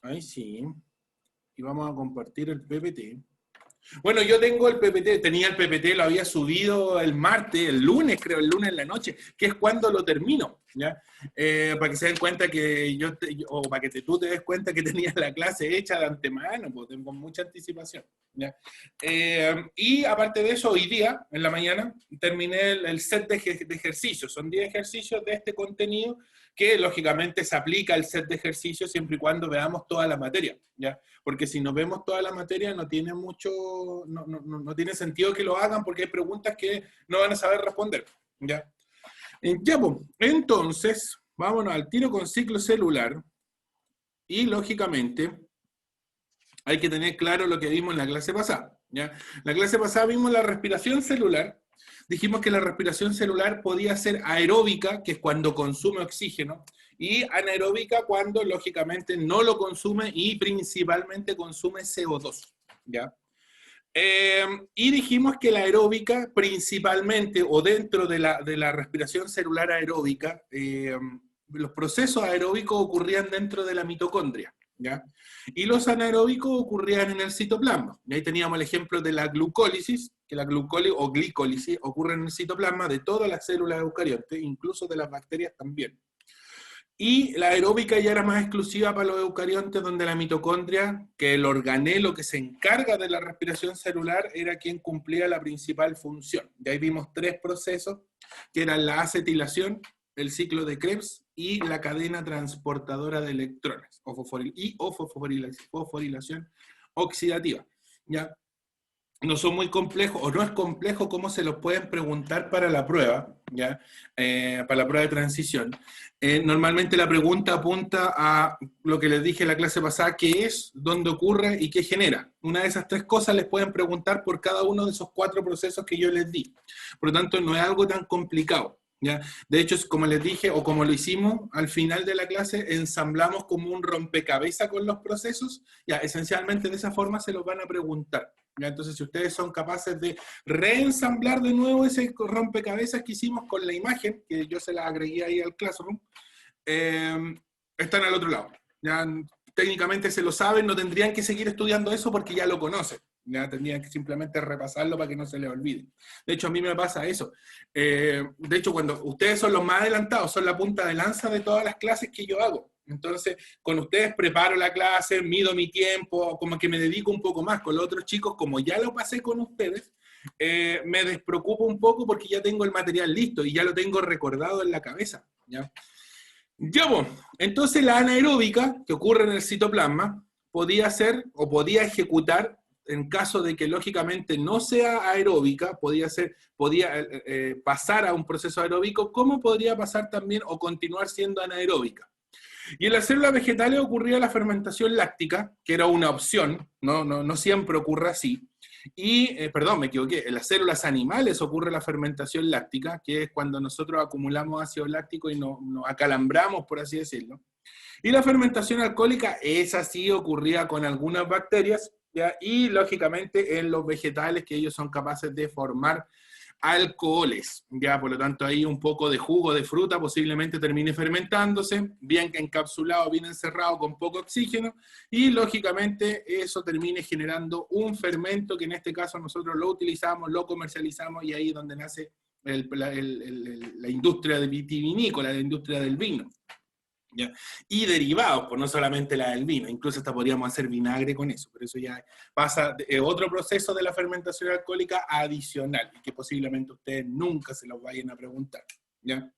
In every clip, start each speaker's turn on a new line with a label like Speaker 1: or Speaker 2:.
Speaker 1: Ahí sí. Y vamos a compartir el PPT. Bueno, yo tengo el PPT, tenía el PPT, lo había subido el martes, el lunes, creo, el lunes en la noche, que es cuando lo termino, ¿ya? Para que se den cuenta que o para que tú te des cuenta que tenías la clase hecha de antemano, pues tengo mucha anticipación, ¿ya? Y aparte de eso, hoy día, en la mañana, terminé el set de ejercicios, son 10 ejercicios de este contenido que lógicamente se aplica al set de ejercicios siempre y cuando veamos toda la materia, ¿ya? Porque si no vemos toda la materia no tiene mucho, no tiene sentido que lo hagan porque hay preguntas que no van a saber responder, ¿ya? Ya, pues, entonces, vámonos al tiro con ciclo celular y lógicamente hay que tener claro lo que vimos en la clase pasada, ¿ya? La clase pasada vimos la respiración celular. Dijimos que la respiración celular podía ser aeróbica, que es cuando consume oxígeno, y anaeróbica cuando, lógicamente, no lo consume y principalmente consume CO2, ¿ya? Y dijimos que la aeróbica, principalmente, o dentro de la respiración celular aeróbica, los procesos aeróbicos ocurrían dentro de la mitocondria, ¿ya? Y los anaeróbicos ocurrían en el citoplasma. Y ahí teníamos el ejemplo de la glucólisis, que la glucólisis o glicólisis ocurre en el citoplasma de todas las células eucariontes, incluso de las bacterias también. Y la aeróbica ya era más exclusiva para los eucariontes, donde la mitocondria, que el organelo que se encarga de la respiración celular, era quien cumplía la principal función. De ahí vimos 3 procesos, que eran la acetilación, el ciclo de Krebs y la cadena transportadora de electrones, o fosforilación oxidativa, ¿ya? No son muy complejos, o no es complejo cómo se los pueden preguntar para la prueba, ¿ya? Para la prueba de transición. Normalmente la pregunta apunta a lo que les dije en la clase pasada, qué es, dónde ocurre y qué genera. Una de esas 3 cosas les pueden preguntar por cada uno de esos 4 procesos que yo les di. Por lo tanto, no es algo tan complicado, ¿ya? De hecho, como les dije, o como lo hicimos al final de la clase, ensamblamos como un rompecabezas con los procesos, ya, esencialmente de esa forma se los van a preguntar. ¿Ya? Entonces, si ustedes son capaces de reensamblar de nuevo ese rompecabezas que hicimos con la imagen, que yo se la agregué ahí al Classroom, están al otro lado. Ya técnicamente se lo saben, no tendrían que seguir estudiando eso porque ya lo conocen. Ya tendrían que simplemente repasarlo para que no se les olvide. De hecho, a mí me pasa eso. De hecho, cuando ustedes son los más adelantados, son la punta de lanza de todas las clases que yo hago. Entonces, con ustedes preparo la clase, mido mi tiempo, como que me dedico un poco más. Con los otros chicos, como ya lo pasé con ustedes, me despreocupo un poco porque ya tengo el material listo y ya lo tengo recordado en la cabeza, ¿ya? Ya, pues, entonces la anaeróbica, que ocurre en el citoplasma, podía ser o podía ejecutar en caso de que lógicamente no sea aeróbica, podía pasar a un proceso aeróbico, como podría pasar también o continuar siendo anaeróbica. Y en las células vegetales ocurría la fermentación láctica, que era una opción, no siempre ocurre así. Y, perdón, me equivoqué, en las células animales ocurre la fermentación láctica, que es cuando nosotros acumulamos ácido láctico y nos acalambramos, por así decirlo. Y la fermentación alcohólica, esa sí ocurría con algunas bacterias, ¿ya? Y lógicamente en los vegetales, que ellos son capaces de formar alcoholes, ya, por lo tanto ahí un poco de jugo de fruta posiblemente termine fermentándose, bien encapsulado, bien encerrado con poco oxígeno, y lógicamente eso termine generando un fermento que en este caso nosotros lo utilizamos, lo comercializamos, y ahí es donde nace la industria de vitivinícola, la industria del vino. ¿Ya? Y derivados, pues no solamente la del vino, incluso hasta podríamos hacer vinagre con eso, pero eso ya pasa otro proceso de la fermentación alcohólica adicional, y que posiblemente ustedes nunca se los vayan a preguntar. ¿Ya?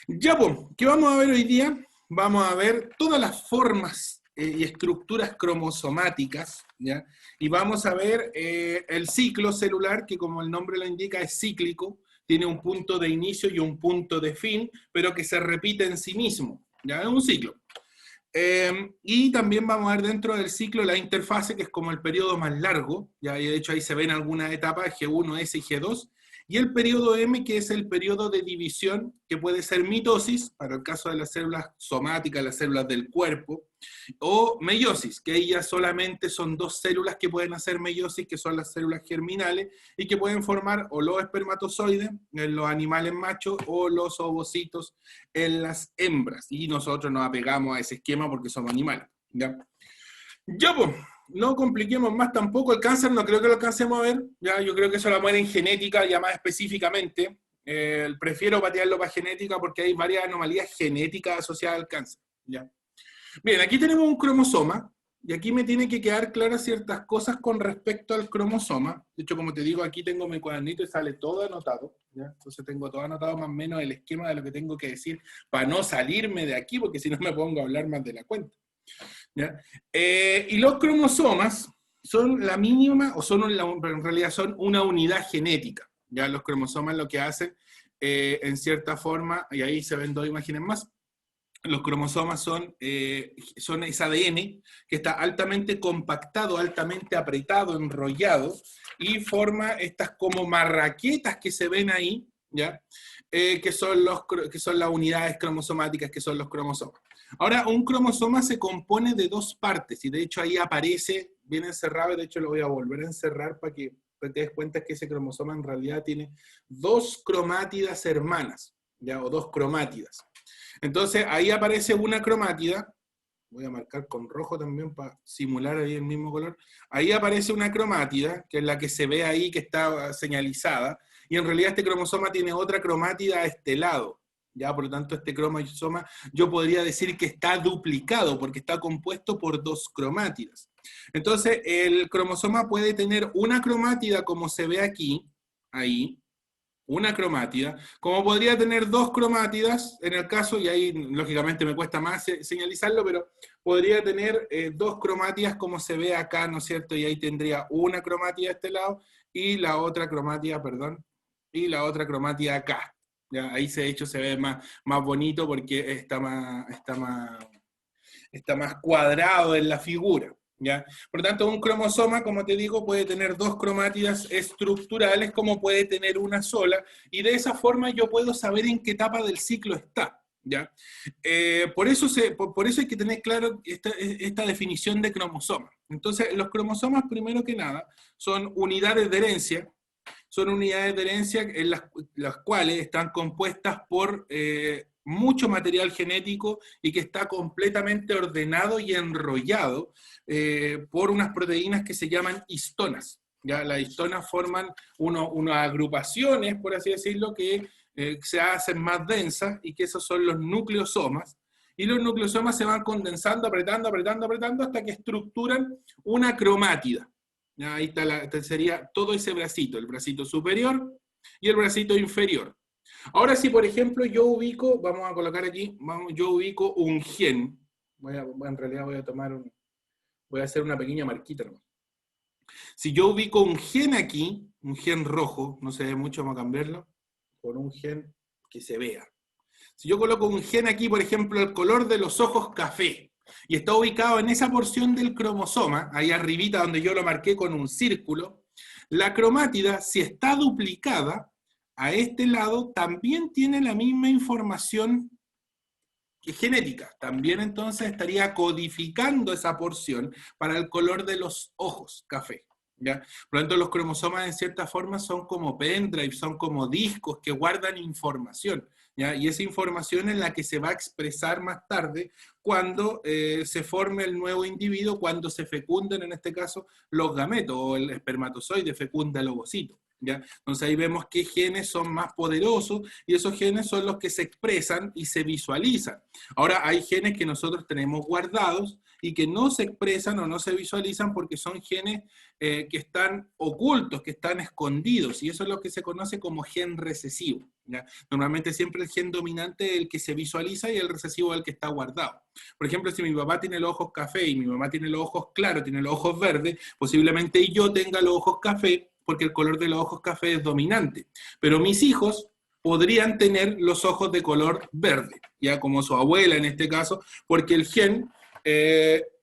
Speaker 1: Ya, pues, ¿qué vamos a ver hoy día? Vamos a ver todas las formas y estructuras cromosomáticas, ¿ya? Y vamos a ver el ciclo celular, que como el nombre lo indica es cíclico, tiene un punto de inicio y un punto de fin, pero que se repite en sí mismo. ¿Ya? Es un ciclo. Y también vamos a ver dentro del ciclo la interfase, que es como el periodo más largo, ya de hecho ahí se ven algunas etapas, G1, S y G2, y el periodo M, que es el periodo de división, que puede ser mitosis, para el caso de las células somáticas, las células del cuerpo, o meiosis, que ellas solamente son 2 células que pueden hacer meiosis, que son las células germinales, y que pueden formar o los espermatozoides en los animales machos, o los ovocitos en las hembras, y nosotros nos apegamos a ese esquema porque somos animales. ¿Ya? Ya, pues, no compliquemos más tampoco. El cáncer no creo que lo alcancemos a ver. Ya, yo creo que eso lo vamos a ver en genética, ya más específicamente. Prefiero patearlo para genética porque hay varias anomalías genéticas asociadas al cáncer. ¿Ya? Bien, aquí tenemos un cromosoma. Y aquí me tiene que quedar claras ciertas cosas con respecto al cromosoma. De hecho, como te digo, aquí tengo mi cuadernito y sale todo anotado. ¿Ya? Entonces tengo todo anotado más o menos el esquema de lo que tengo que decir para no salirme de aquí, porque si no me pongo a hablar más de la cuenta. ¿Ya? Y los cromosomas son la mínima, o son pero en realidad son una unidad genética. ¿Ya? Los cromosomas lo que hacen, en cierta forma, y ahí se ven dos imágenes más, los cromosomas son ese ADN que está altamente compactado, altamente apretado, enrollado, y forma estas como marraquetas que se ven ahí, ¿ya? Que son las unidades cromosomáticas, que son los cromosomas. Ahora, un cromosoma se compone de dos partes, y de hecho ahí aparece, bien encerrado, de hecho lo voy a volver a encerrar para que te des cuenta que ese cromosoma en realidad tiene dos cromátidas hermanas, ¿ya? O dos cromátidas. Entonces ahí aparece una cromátida, voy a marcar con rojo también para simular ahí el mismo color, ahí aparece una cromátida, que es la que se ve ahí que está señalizada, y en realidad este cromosoma tiene otra cromátida a este lado, ya por lo tanto este cromosoma yo podría decir que está duplicado, porque está compuesto por dos cromátidas. Entonces el cromosoma puede tener una cromátida como se ve aquí, ahí, una cromátida, como podría tener dos cromátidas, en el caso, y ahí lógicamente me cuesta más señalizarlo, pero podría tener dos cromátidas como se ve acá, ¿no es cierto? Y ahí tendría una cromátida a este lado y la otra cromátida, perdón, y la otra cromátida acá. ¿Ya? Ahí de hecho se ve más bonito porque está más cuadrado en la figura. ¿Ya? Por lo tanto, un cromosoma, como te digo, puede tener dos cromátidas estructurales como puede tener una sola, y de esa forma yo puedo saber en qué etapa del ciclo está. ¿Ya? Por eso hay que tener claro esta definición de cromosoma. Entonces, los cromosomas, primero que nada, son unidades de herencia, en las cuales están compuestas por mucho material genético y que está completamente ordenado y enrollado por unas proteínas que se llaman histonas. ¿Ya? Las histonas forman unas agrupaciones, por así decirlo, que se hacen más densas, y que esos son los nucleosomas. Y los nucleosomas se van condensando, apretando, hasta que estructuran una cromátida. ¿Ya? Ahí está sería todo ese bracito, el bracito superior y el bracito inferior. Ahora, si por ejemplo yo ubico, vamos a colocar aquí, yo ubico un gen, en realidad voy a hacer una pequeña marquita nomás. Si yo ubico un gen aquí, un gen rojo, no se ve mucho, vamos a cambiarlo por un gen que se vea. Si yo coloco un gen aquí, por ejemplo, el color de los ojos café, y está ubicado en esa porción del cromosoma, ahí arribita donde yo lo marqué con un círculo, la cromátida, si está duplicada, a este lado también tiene la misma información genética. También entonces estaría codificando esa porción para el color de los ojos café. ¿Ya? Por lo tanto, los cromosomas en cierta forma son como pendrive, son como discos que guardan información. ¿Ya? Y esa información es la que se va a expresar más tarde cuando se forme el nuevo individuo, cuando se fecunden, en este caso, los gametos, o el espermatozoide fecunda el ovocito. ¿Ya? Entonces ahí vemos qué genes son más poderosos, y esos genes son los que se expresan y se visualizan. Ahora hay genes que nosotros tenemos guardados y que no se expresan o no se visualizan porque son genes que están ocultos, que están escondidos, y eso es lo que se conoce como gen recesivo. ¿Ya? Normalmente siempre el gen dominante es el que se visualiza y el recesivo es el que está guardado. Por ejemplo, si mi papá tiene los ojos café y mi mamá tiene los ojos claros, tiene los ojos verdes, posiblemente yo tenga los ojos café porque el color de los ojos café es dominante. Pero mis hijos podrían tener los ojos de color verde, ya como su abuela en este caso, porque el gen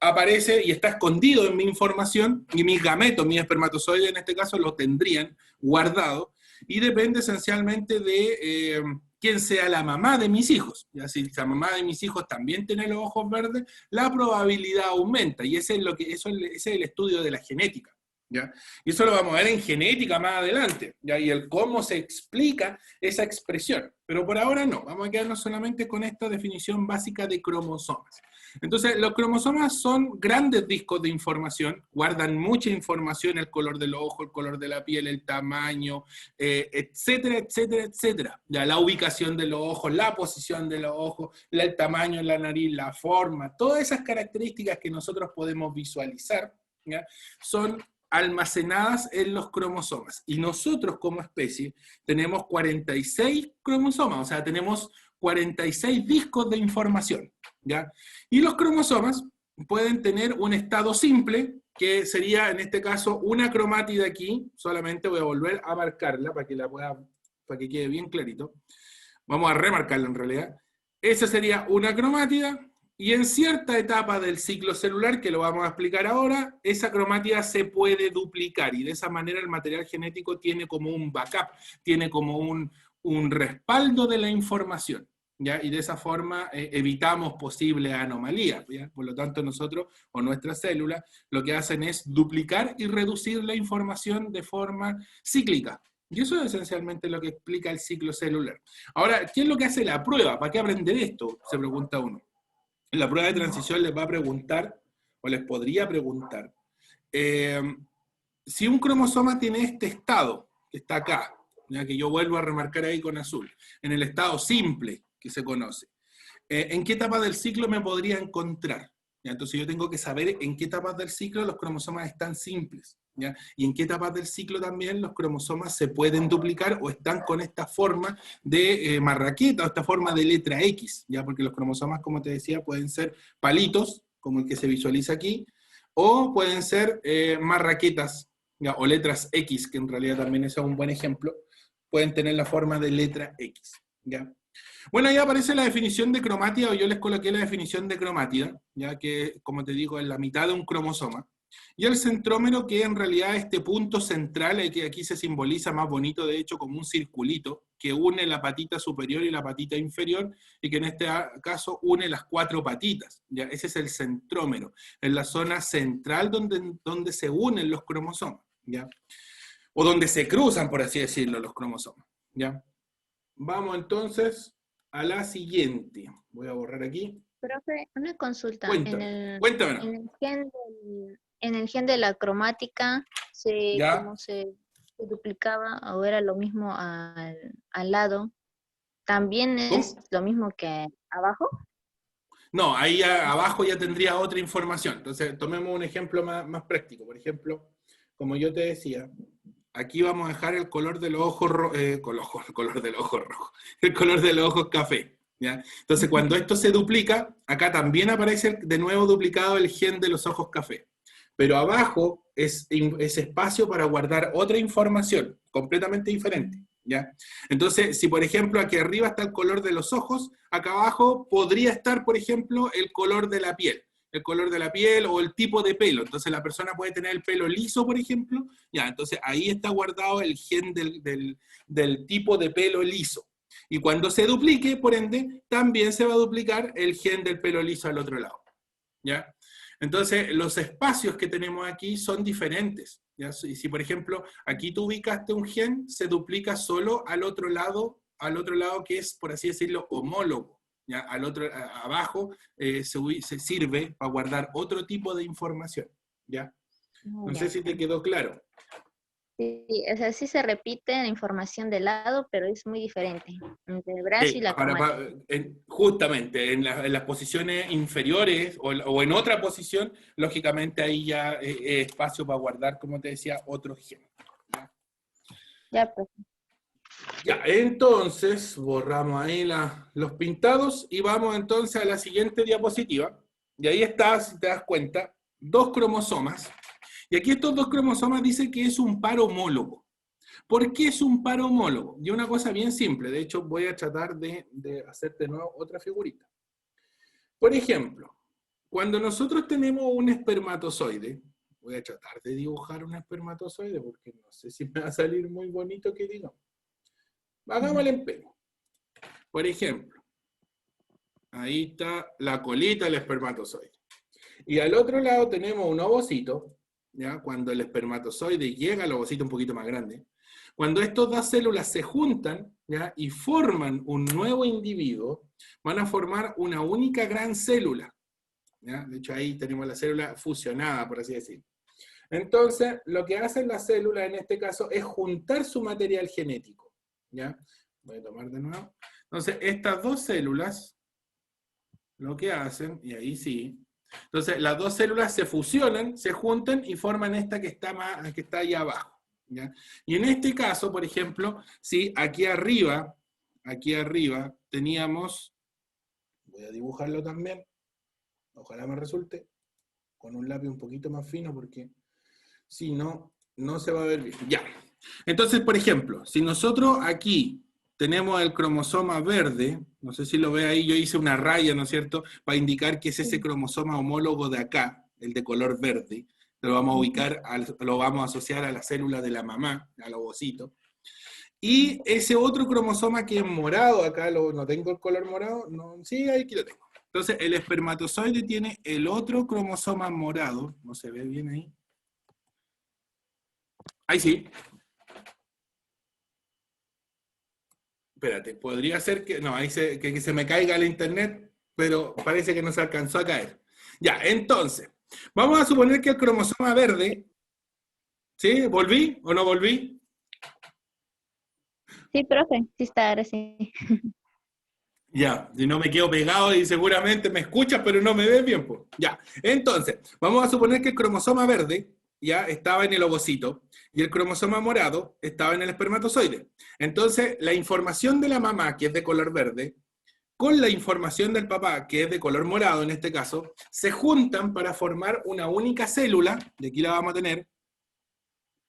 Speaker 1: aparece y está escondido en mi información, y mis gametos, mis espermatozoides en este caso, lo tendrían guardado, y depende esencialmente de quién sea la mamá de mis hijos. Ya, si la mamá de mis hijos también tiene los ojos verdes, la probabilidad aumenta, y ese es el estudio de la genética. ¿ya? Y eso lo vamos a ver en genética más adelante, ¿ya? Y el cómo se explica esa expresión. Pero por ahora no, vamos a quedarnos solamente con esta definición básica de cromosomas. Entonces, los cromosomas son grandes discos de información, guardan mucha información, el color del ojo, el color de la piel, el tamaño, etcétera, etcétera, etcétera. Ya, la ubicación de los ojos, la posición de los ojos, el tamaño de la nariz, la forma, todas esas características que nosotros podemos visualizar, ¿ya? Son almacenadas en los cromosomas. Y nosotros como especie tenemos 46 cromosomas, o sea, tenemos 46 discos de información, ¿ya? Y los cromosomas pueden tener un estado simple, que sería en este caso una cromátida aquí, solamente voy a volver a marcarla para que para que quede bien clarito. Vamos a remarcarla en realidad. Esa sería una cromátida, y en cierta etapa del ciclo celular, que lo vamos a explicar ahora, esa cromátida se puede duplicar, y de esa manera el material genético tiene como un backup, tiene como un respaldo de la información, ¿ya? Y de esa forma evitamos posibles anomalías, ¿ya? Por lo tanto nosotros, o nuestras células, lo que hacen es duplicar y reducir la información de forma cíclica. Y eso es esencialmente lo que explica el ciclo celular. Ahora, ¿qué es lo que hace la prueba? ¿Para qué aprender esto? Se pregunta uno. La prueba de transición les va a preguntar, o les podría preguntar, si un cromosoma tiene este estado, que está acá, ya que yo vuelvo a remarcar ahí con azul, en el estado simple que se conoce, ¿en qué etapa del ciclo me podría encontrar? ¿Ya? Entonces yo tengo que saber en qué etapas del ciclo los cromosomas están simples, ¿ya? Y en qué etapas del ciclo también los cromosomas se pueden duplicar o están con esta forma de marraqueta o esta forma de letra X, ¿ya? Porque los cromosomas, como te decía, pueden ser palitos, como el que se visualiza aquí, o pueden ser marraquetas, ¿ya? O letras X, que en realidad también es un buen ejemplo, pueden tener la forma de letra X, ¿ya? Bueno, ahí aparece la definición de cromátida, o yo les coloqué la definición de cromátida, ya que, como te digo, es la mitad de un cromosoma. Y el centrómero, que en realidad este punto central, que aquí se simboliza más bonito, de hecho, como un circulito, que une la patita superior y la patita inferior, y que en este caso une las 4 patitas. ¿Ya? Ese es el centrómero, en la zona central donde se unen los cromosomas, ¿ya? O donde se cruzan, por así decirlo, los cromosomas. ¿Ya? Vamos entonces a la siguiente. Voy a borrar aquí.
Speaker 2: Profe, una consulta.
Speaker 1: Cuéntame, cuéntame.
Speaker 2: En el gen de la cromática,
Speaker 1: ¿Ya?
Speaker 2: ¿cómo se duplicaba o era lo mismo al lado? ¿También es
Speaker 1: ¿Cómo?
Speaker 2: lo mismo que abajo?
Speaker 1: No, ahí abajo ya tendría otra información. Entonces, tomemos un ejemplo más práctico. Por ejemplo, como yo te decía, aquí vamos a dejar el color de los ojos el color del ojo rojo, el color de los ojos café. ¿Ya? Entonces, cuando esto se duplica, acá también aparece de nuevo duplicado el gen de los ojos café. Pero abajo es espacio para guardar otra información completamente diferente. ¿Ya? Entonces, si por ejemplo aquí arriba está el color de los ojos, acá abajo podría estar, por ejemplo, el color de la piel. El color de la piel o el tipo de pelo. Entonces la persona puede tener el pelo liso, por ejemplo. Ya, entonces ahí está guardado el gen del tipo de pelo liso. Y cuando se duplique, por ende, también se va a duplicar el gen del pelo liso al otro lado. ¿Ya? Entonces, los espacios que tenemos aquí son diferentes. ¿Ya? Si, por ejemplo, aquí tú ubicaste un gen, se duplica solo al otro lado que es, por así decirlo, homólogo. ¿Ya? Abajo se sirve para guardar otro tipo de información. ¿Ya? No sé
Speaker 2: Ya.
Speaker 1: si te quedó claro.
Speaker 2: Sí, o sea, sí se repite la información del lado, pero es muy diferente entre el brazo y la cromática.
Speaker 1: Justamente en las posiciones inferiores o en otra posición, lógicamente ahí ya es espacio para guardar, como te decía, otro gen. ¿Ya?
Speaker 2: Ya, pues.
Speaker 1: Ya, entonces borramos ahí los pintados y vamos entonces a la siguiente diapositiva. Y ahí está, si te das cuenta, 2 cromosomas. Y aquí estos 2 cromosomas dicen que es un par homólogo. ¿Por qué es un par homólogo? Y una cosa bien simple, de hecho voy a tratar de hacer de nuevo otra figurita. Por ejemplo, cuando nosotros tenemos un espermatozoide, voy a tratar de dibujar un espermatozoide porque no sé si me va a salir muy bonito que digamos. Hagámosle empeño. Por ejemplo, ahí está la colita del espermatozoide. Y al otro lado tenemos un ovocito, ¿ya? Cuando el espermatozoide llega al ovocito un poquito más grande, cuando estas dos células se juntan, ¿ya? Y forman un nuevo individuo, van a formar una única gran célula, ¿ya? De hecho, ahí tenemos la célula fusionada, por así decirlo. Entonces, lo que hacen las células en este caso es juntar su material genético, ¿ya? Voy a tomar de nuevo. Entonces, estas dos células, lo que hacen, y ahí sí, entonces las dos células se fusionan, se juntan y forman esta que está ahí abajo, ¿ya? Y en este caso, por ejemplo, si aquí arriba teníamos, voy a dibujarlo también, ojalá me resulte, con un lápiz un poquito más fino porque si no, no se va a ver bien. Ya. Entonces, por ejemplo, si nosotros aquí tenemos el cromosoma verde, no sé si lo ve ahí, yo hice una raya, ¿no es cierto?, para indicar que es ese cromosoma homólogo de acá, el de color verde, lo vamos a ubicar, lo vamos a asociar a la célula de la mamá, al ovocito. Y ese otro cromosoma que es morado, acá no tengo el color morado, no, sí, aquí lo tengo. Entonces, el espermatozoide tiene el otro cromosoma morado, no se ve bien ahí. Ahí sí. Espérate, podría ser que... No, ahí que se me caiga el internet, pero parece que no se alcanzó a caer. Ya, entonces, vamos a suponer que el cromosoma verde... ¿Sí? ¿Volví o no volví?
Speaker 2: Sí, profe, sí está ahora sí.
Speaker 1: Ya, y no me quedo pegado y seguramente me escuchas, pero no me ves bien, pues. Ya, entonces, vamos a suponer que el cromosoma verde ya estaba en el ovocito y el cromosoma morado estaba en el espermatozoide. Entonces, la información de la mamá, que es de color verde, con la información del papá, que es de color morado en este caso, se juntan para formar una única célula, y aquí la vamos a tener,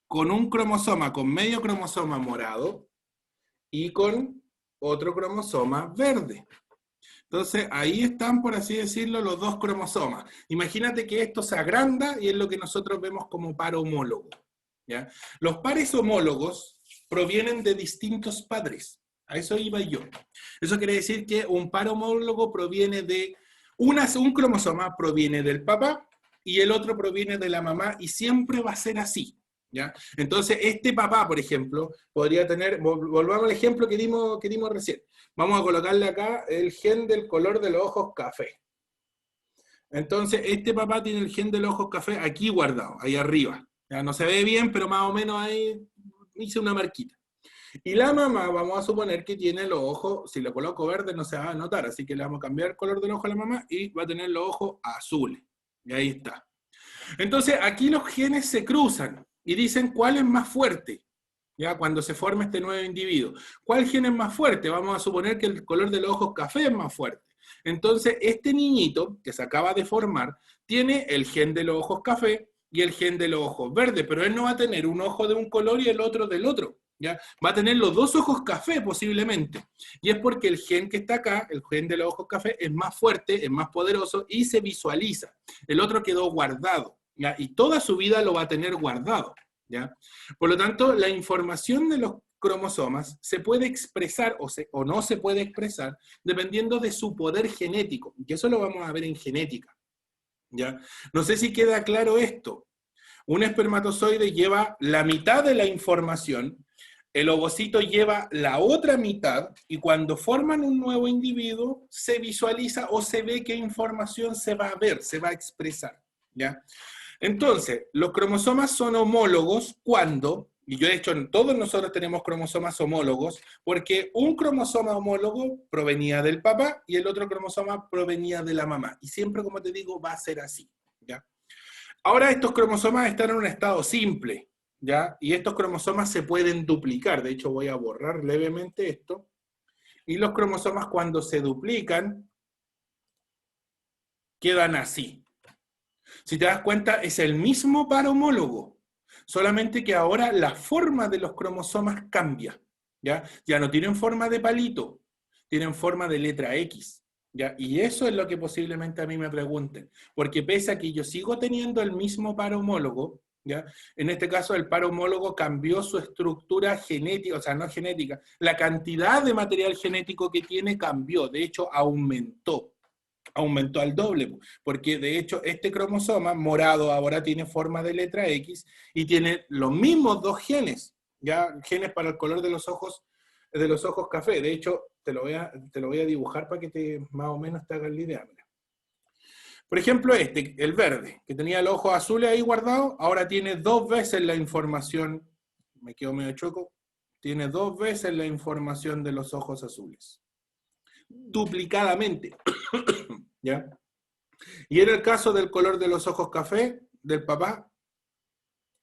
Speaker 1: con un cromosoma, con medio cromosoma morado y con otro cromosoma verde. Entonces, ahí están, por así decirlo, los dos cromosomas. Imagínate que esto se agranda y es lo que nosotros vemos como par homólogo, ¿ya? Los pares homólogos provienen de distintos padres. A eso iba yo. Eso quiere decir que un par homólogo proviene de... un cromosoma proviene del papá y el otro proviene de la mamá y siempre va a ser así, ¿ya? Entonces, este papá, por ejemplo, podría tener... Volvamos al ejemplo que dimos recién. Vamos a colocarle acá el gen del color de los ojos café. Entonces, este papá tiene el gen de los ojos café aquí guardado, ahí arriba. Ya no se ve bien, pero más o menos ahí hice una marquita. Y la mamá, vamos a suponer que tiene los ojos, si lo coloco verde no se va a notar, así que le vamos a cambiar el color del ojo a la mamá y va a tener los ojos azules. Y ahí está. Entonces, aquí los genes se cruzan y dicen cuál es más fuerte. ¿Ya? Cuando se forma este nuevo individuo. ¿Cuál gen es más fuerte? Vamos a suponer que el color de los ojos café es más fuerte. Entonces, este niñito que se acaba de formar tiene el gen de los ojos café y el gen de los ojos verdes, pero él no va a tener un ojo de un color y el otro del otro. ¿Ya? Va a tener los dos ojos café posiblemente. Y es porque el gen que está acá, el gen de los ojos café, es más fuerte, es más poderoso y se visualiza. El otro quedó guardado. ¿Ya? Y toda su vida lo va a tener guardado. ¿Ya? Por lo tanto, la información de los cromosomas se puede expresar o no se puede expresar dependiendo de su poder genético, y eso lo vamos a ver en genética. ¿Ya? No sé si queda claro esto. Un espermatozoide lleva la mitad de la información, el ovocito lleva la otra mitad, y cuando forman un nuevo individuo, se visualiza o se ve qué información se va a ver, se va a expresar. ¿Ya? Entonces, los cromosomas son homólogos cuando, y yo de hecho todos nosotros tenemos cromosomas homólogos, porque un cromosoma homólogo provenía del papá y el otro cromosoma provenía de la mamá. Y siempre, como te digo, va a ser así, ¿ya? Ahora estos cromosomas están en un estado simple, ¿ya? Y estos cromosomas se pueden duplicar. De hecho, voy a borrar levemente esto. Y los cromosomas cuando se duplican, quedan así. Si te das cuenta, es el mismo par homólogo, solamente que ahora la forma de los cromosomas cambia, ¿ya? Ya no tienen forma de palito, tienen forma de letra X, ¿ya? Y eso es lo que posiblemente a mí me pregunten, porque pese a que yo sigo teniendo el mismo par homólogo, ¿ya? En este caso el par homólogo cambió su estructura genética, o sea, no genética, la cantidad de material genético que tiene cambió, de hecho aumentó. aumentó al doble, porque de hecho este cromosoma morado ahora tiene forma de letra X y tiene los mismos dos genes, ya genes para el color de los ojos café. De hecho, te lo voy a dibujar para que más o menos te hagas la idea. Mira. Por ejemplo, el verde, que tenía los ojos azules ahí guardados, ahora tiene 2 veces la información, me quedo medio choco, tiene 2 veces la información de los ojos azules. Duplicadamente. ¿Ya? Y en el caso del color de los ojos café, del papá,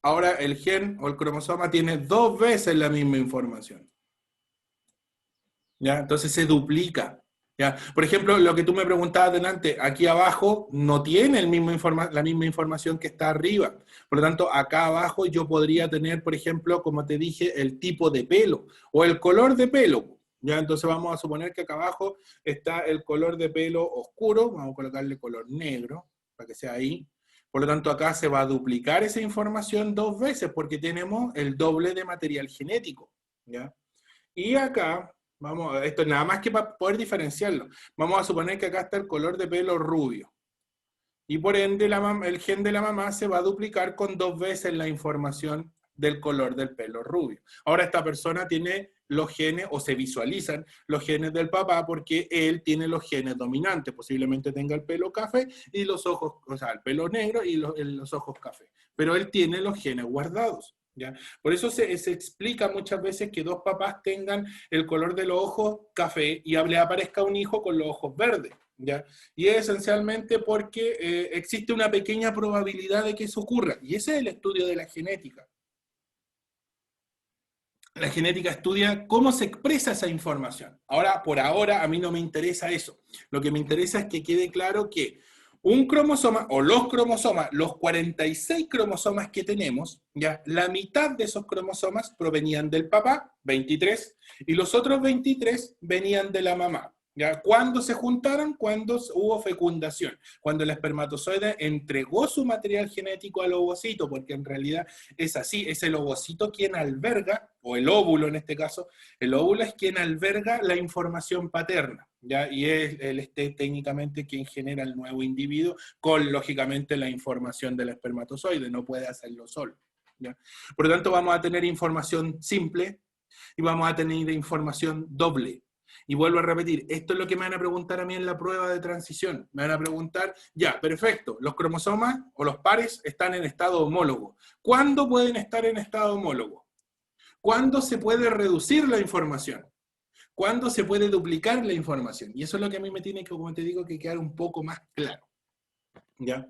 Speaker 1: ahora el gen o el cromosoma tiene 2 veces la misma información. ¿Ya? Entonces se duplica. ¿Ya? Por ejemplo, lo que tú me preguntabas delante, aquí abajo no tiene la misma información que está arriba. Por lo tanto, acá abajo yo podría tener, por ejemplo, como te dije, el tipo de pelo o el color de pelo. ¿Ya? Entonces vamos a suponer que acá abajo está el color de pelo oscuro, vamos a colocarle color negro, para que sea ahí. Por lo tanto, acá se va a duplicar esa información 2 veces, porque tenemos el doble de material genético. ¿Ya? Y acá, esto es nada más que para poder diferenciarlo. Vamos a suponer que acá está el color de pelo rubio. Y por ende, el gen de la mamá se va a duplicar con 2 veces la información del color del pelo rubio. Ahora esta persona tiene los genes, o se visualizan los genes del papá, porque él tiene los genes dominantes. Posiblemente tenga el pelo café y los ojos, o sea, el pelo negro y los ojos café. Pero él tiene los genes guardados. ¿Ya? Por eso se explica muchas veces que 2 papás tengan el color de los ojos café y le aparezca un hijo con los ojos verdes. ¿Ya? Y es esencialmente porque existe una pequeña probabilidad de que eso ocurra. Y ese es el estudio de la genética. La genética estudia cómo se expresa esa información. Ahora, por ahora, a mí no me interesa eso. Lo que me interesa es que quede claro que un cromosoma, o los cromosomas, los 46 cromosomas que tenemos, ya la mitad de esos cromosomas provenían del papá, 23, y los otros 23 venían de la mamá. ¿Ya? ¿Cuándo se juntaron? Cuando hubo fecundación, cuando el espermatozoide entregó su material genético al ovocito, porque en realidad es así, es el ovocito quien alberga, o el óvulo en este caso, el óvulo es quien alberga la información paterna, ¿ya? Y es técnicamente quien genera el nuevo individuo con, lógicamente, la información del espermatozoide, no puede hacerlo solo, ¿ya? Por lo tanto, vamos a tener información simple y vamos a tener información doble. Y vuelvo a repetir, esto es lo que me van a preguntar a mí en la prueba de transición. Me van a preguntar, ya, perfecto, los cromosomas o los pares están en estado homólogo. ¿Cuándo pueden estar en estado homólogo? ¿Cuándo se puede reducir la información? ¿Cuándo se puede duplicar la información? Y eso es lo que a mí me tiene que, como te digo, que quedar un poco más claro. ¿Ya?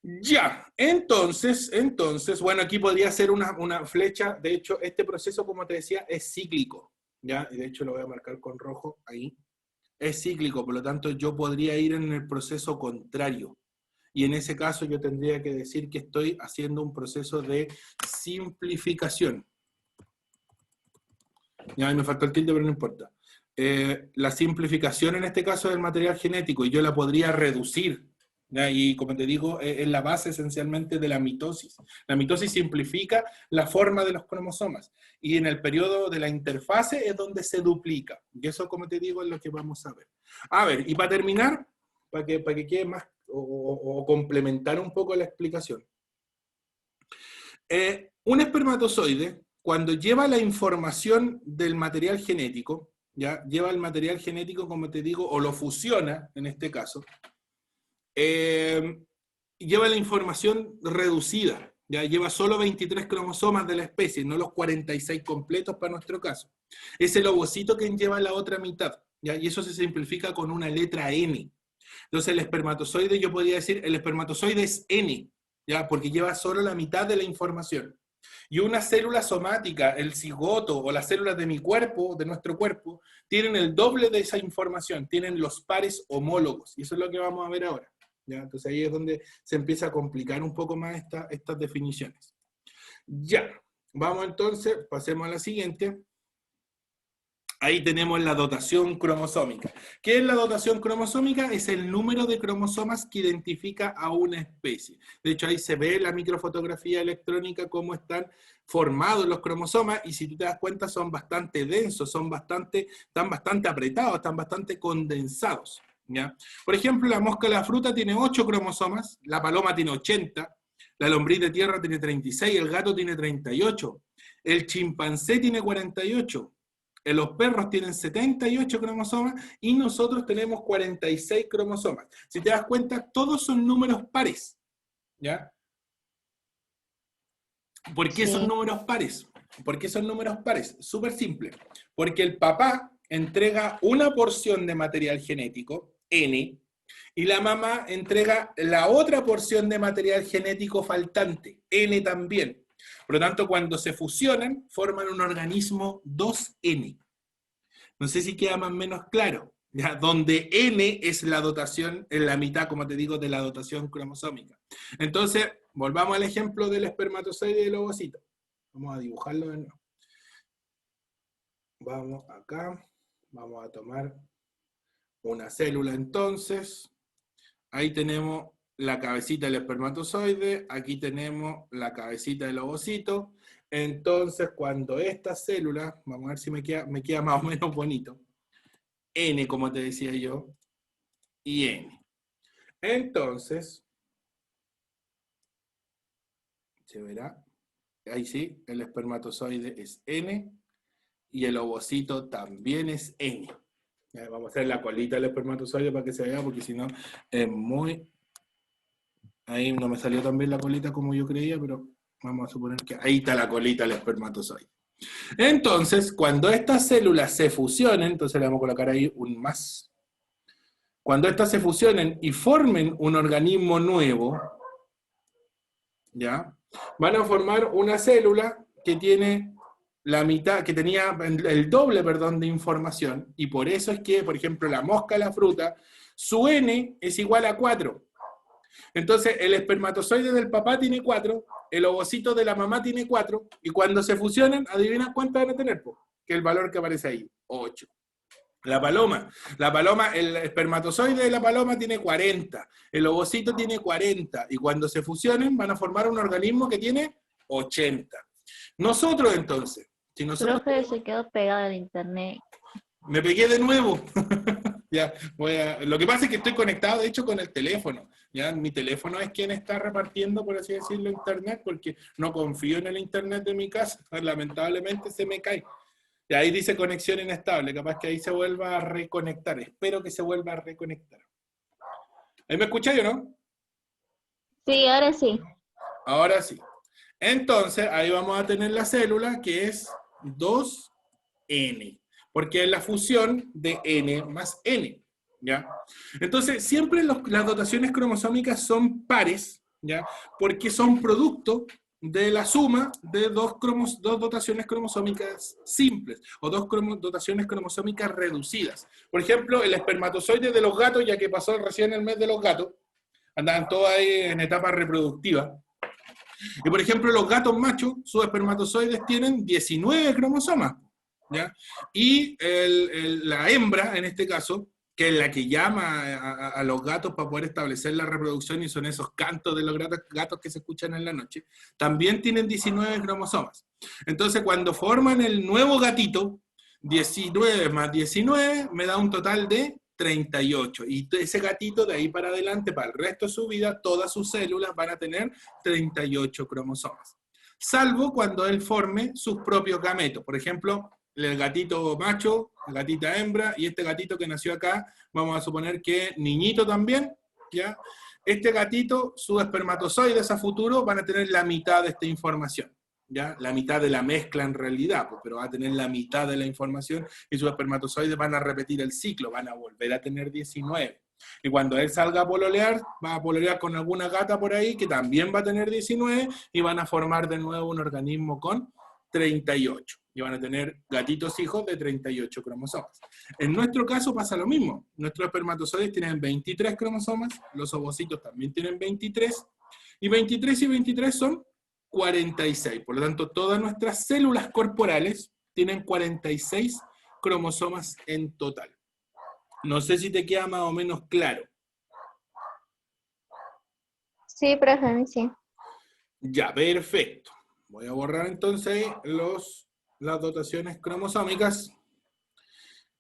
Speaker 1: Ya, entonces, bueno, aquí podría ser una flecha. De hecho, este proceso, como te decía, es cíclico. ¿Ya? Y de hecho lo voy a marcar con rojo ahí. Es cíclico, por lo tanto yo podría ir en el proceso contrario. Y en ese caso yo tendría que decir que estoy haciendo un proceso de simplificación. Ya, me faltó el tilde, pero no importa. La simplificación en este caso del material genético, y yo la podría reducir. ¿Ya? Y como te digo, es la base esencialmente de la mitosis. La mitosis simplifica la forma de los cromosomas. Y en el periodo de la interfase es donde se duplica. Y eso, como te digo, es lo que vamos a ver. A ver, y para terminar, para que quede más, o complementar un poco la explicación. Un espermatozoide, cuando lleva la información del material genético, ¿ya? Lleva el material genético, como te digo, o lo fusiona, en este caso, lleva la información reducida, ¿ya? Lleva solo 23 cromosomas de la especie, no los 46 completos para nuestro caso. Es el ovocito quien lleva la otra mitad, ¿ya? Y eso se simplifica con una letra N. Entonces el espermatozoide, yo podría decir, el espermatozoide es N, ¿ya? Porque lleva solo la mitad de la información. Y una célula somática, el cigoto o las células de mi cuerpo, de nuestro cuerpo, tienen el doble de esa información, tienen los pares homólogos. Y eso es lo que vamos a ver ahora. ¿Ya? Entonces ahí es donde se empieza a complicar un poco más estas definiciones. Ya, vamos entonces, pasemos a la siguiente. Ahí tenemos la dotación cromosómica. ¿Qué es la dotación cromosómica? Es el número de cromosomas que identifica a una especie. De hecho, ahí se ve la microfotografía electrónica, cómo están formados los cromosomas, y si tú te das cuenta son bastante densos, están bastante apretados, están bastante condensados. ¿ya? Por ejemplo, la mosca de la fruta tiene 8 cromosomas, la paloma tiene 80, la lombriz de tierra tiene 36, el gato tiene 38, el chimpancé tiene 48, los perros tienen 78 cromosomas y nosotros tenemos 46 cromosomas. Si te das cuenta, todos son números pares, ¿ya? ¿Por qué son
Speaker 2: Sí,
Speaker 1: números pares? ¿Por qué son números pares? Súper simple. Porque el papá entrega una porción de material genético, N, y la mamá entrega la otra porción de material genético faltante, N también. Por lo tanto, cuando se fusionan, forman un organismo 2N. No sé si queda más o menos claro, ¿ya? Donde N es la dotación, en la mitad, como te digo, de la dotación cromosómica. Entonces, volvamos al ejemplo del espermatozoide y del ovocito. Vamos a dibujarlo de nuevo. Vamos acá, vamos a tomar una célula entonces. Ahí tenemos la cabecita del espermatozoide, aquí tenemos la cabecita del ovocito. Entonces, cuando esta célula, vamos a ver si me queda más o menos bonito, N, como te decía yo, y N. Entonces, se verá, ahí sí, el espermatozoide es N, y el ovocito también es N. Vamos a hacer la colita del espermatozoide para que se vea, porque si no es muy... Ahí no me salió tan bien la colita como yo creía, pero vamos a suponer que ahí está la colita del espermatozoide. Entonces, cuando estas células se fusionen, entonces le vamos a colocar ahí un más. Cuando estas se fusionen y formen un organismo nuevo, ¿ya? Van a formar una célula que tiene la mitad, que tenía el doble, perdón, de información, y por eso es que, por ejemplo, la mosca de la fruta, su N es igual a 4. Entonces, el espermatozoide del papá tiene 4, el ovocito de la mamá tiene 4, y cuando se fusionan, adivina cuántas van a tener, po? Que el valor que aparece ahí, 8. La paloma, el espermatozoide de la paloma tiene 40, el ovocito tiene 40, y cuando se fusionen van a formar un organismo que tiene 80. Nosotros entonces, si nosotros...
Speaker 2: profe, se quedó pegado al internet.
Speaker 1: Me pegué de nuevo. Ya, lo que pasa es que estoy conectado, de hecho, con el teléfono. ¿Ya? Mi teléfono es quien está repartiendo, por así decirlo, internet, porque no confío en el internet de mi casa. Lamentablemente se me cae. Y ahí dice conexión inestable, capaz que ahí se vuelva a reconectar. Espero que se vuelva a reconectar. ¿Ahí me escucháis o no?
Speaker 2: Sí, ahora sí.
Speaker 1: Ahora sí. Entonces, ahí vamos a tener la célula que es 2N, porque es la fusión de N más N, ¿ya? Entonces, siempre las dotaciones cromosómicas son pares, ¿ya? Porque son producto de la suma de dos dotaciones cromosómicas simples, o dos dotaciones cromosómicas reducidas. Por ejemplo, el espermatozoide de los gatos, ya que pasó recién el mes de los gatos, andaban todos ahí en etapa reproductiva. Y por ejemplo, los gatos machos, sus espermatozoides tienen 19 cromosomas, ¿ya? Y la hembra, en este caso, que es la que llama a los gatos para poder establecer la reproducción, y son esos cantos de los gatos que se escuchan en la noche, también tienen 19 cromosomas. Entonces, cuando forman el nuevo gatito, 19 más 19 me da un total de 38. Y ese gatito de ahí para adelante, para el resto de su vida, todas sus células van a tener 38 cromosomas. Salvo cuando él forme sus propios gametos. Por ejemplo, el gatito macho, la gatita hembra, y este gatito que nació acá, vamos a suponer que niñito también, ¿ya? Este gatito, sus espermatozoides a futuro van a tener la mitad de esta información. ¿Ya? La mitad de la mezcla en realidad, pues, pero va a tener la mitad de la información y sus espermatozoides van a repetir el ciclo, van a volver a tener 19. Y cuando él salga a pololear, va a pololear con alguna gata por ahí que también va a tener 19 y van a formar de nuevo un organismo con 38. Y van a tener gatitos hijos de 38 cromosomas. En nuestro caso pasa lo mismo. Nuestros espermatozoides tienen 23 cromosomas, los ovocitos también tienen 23, y 23 y 23 son 46. Por lo tanto, todas nuestras células corporales tienen 46 cromosomas en total. No sé si te queda más o menos claro.
Speaker 2: Sí, profe, sí.
Speaker 1: Ya, perfecto. Voy a borrar entonces las dotaciones cromosómicas.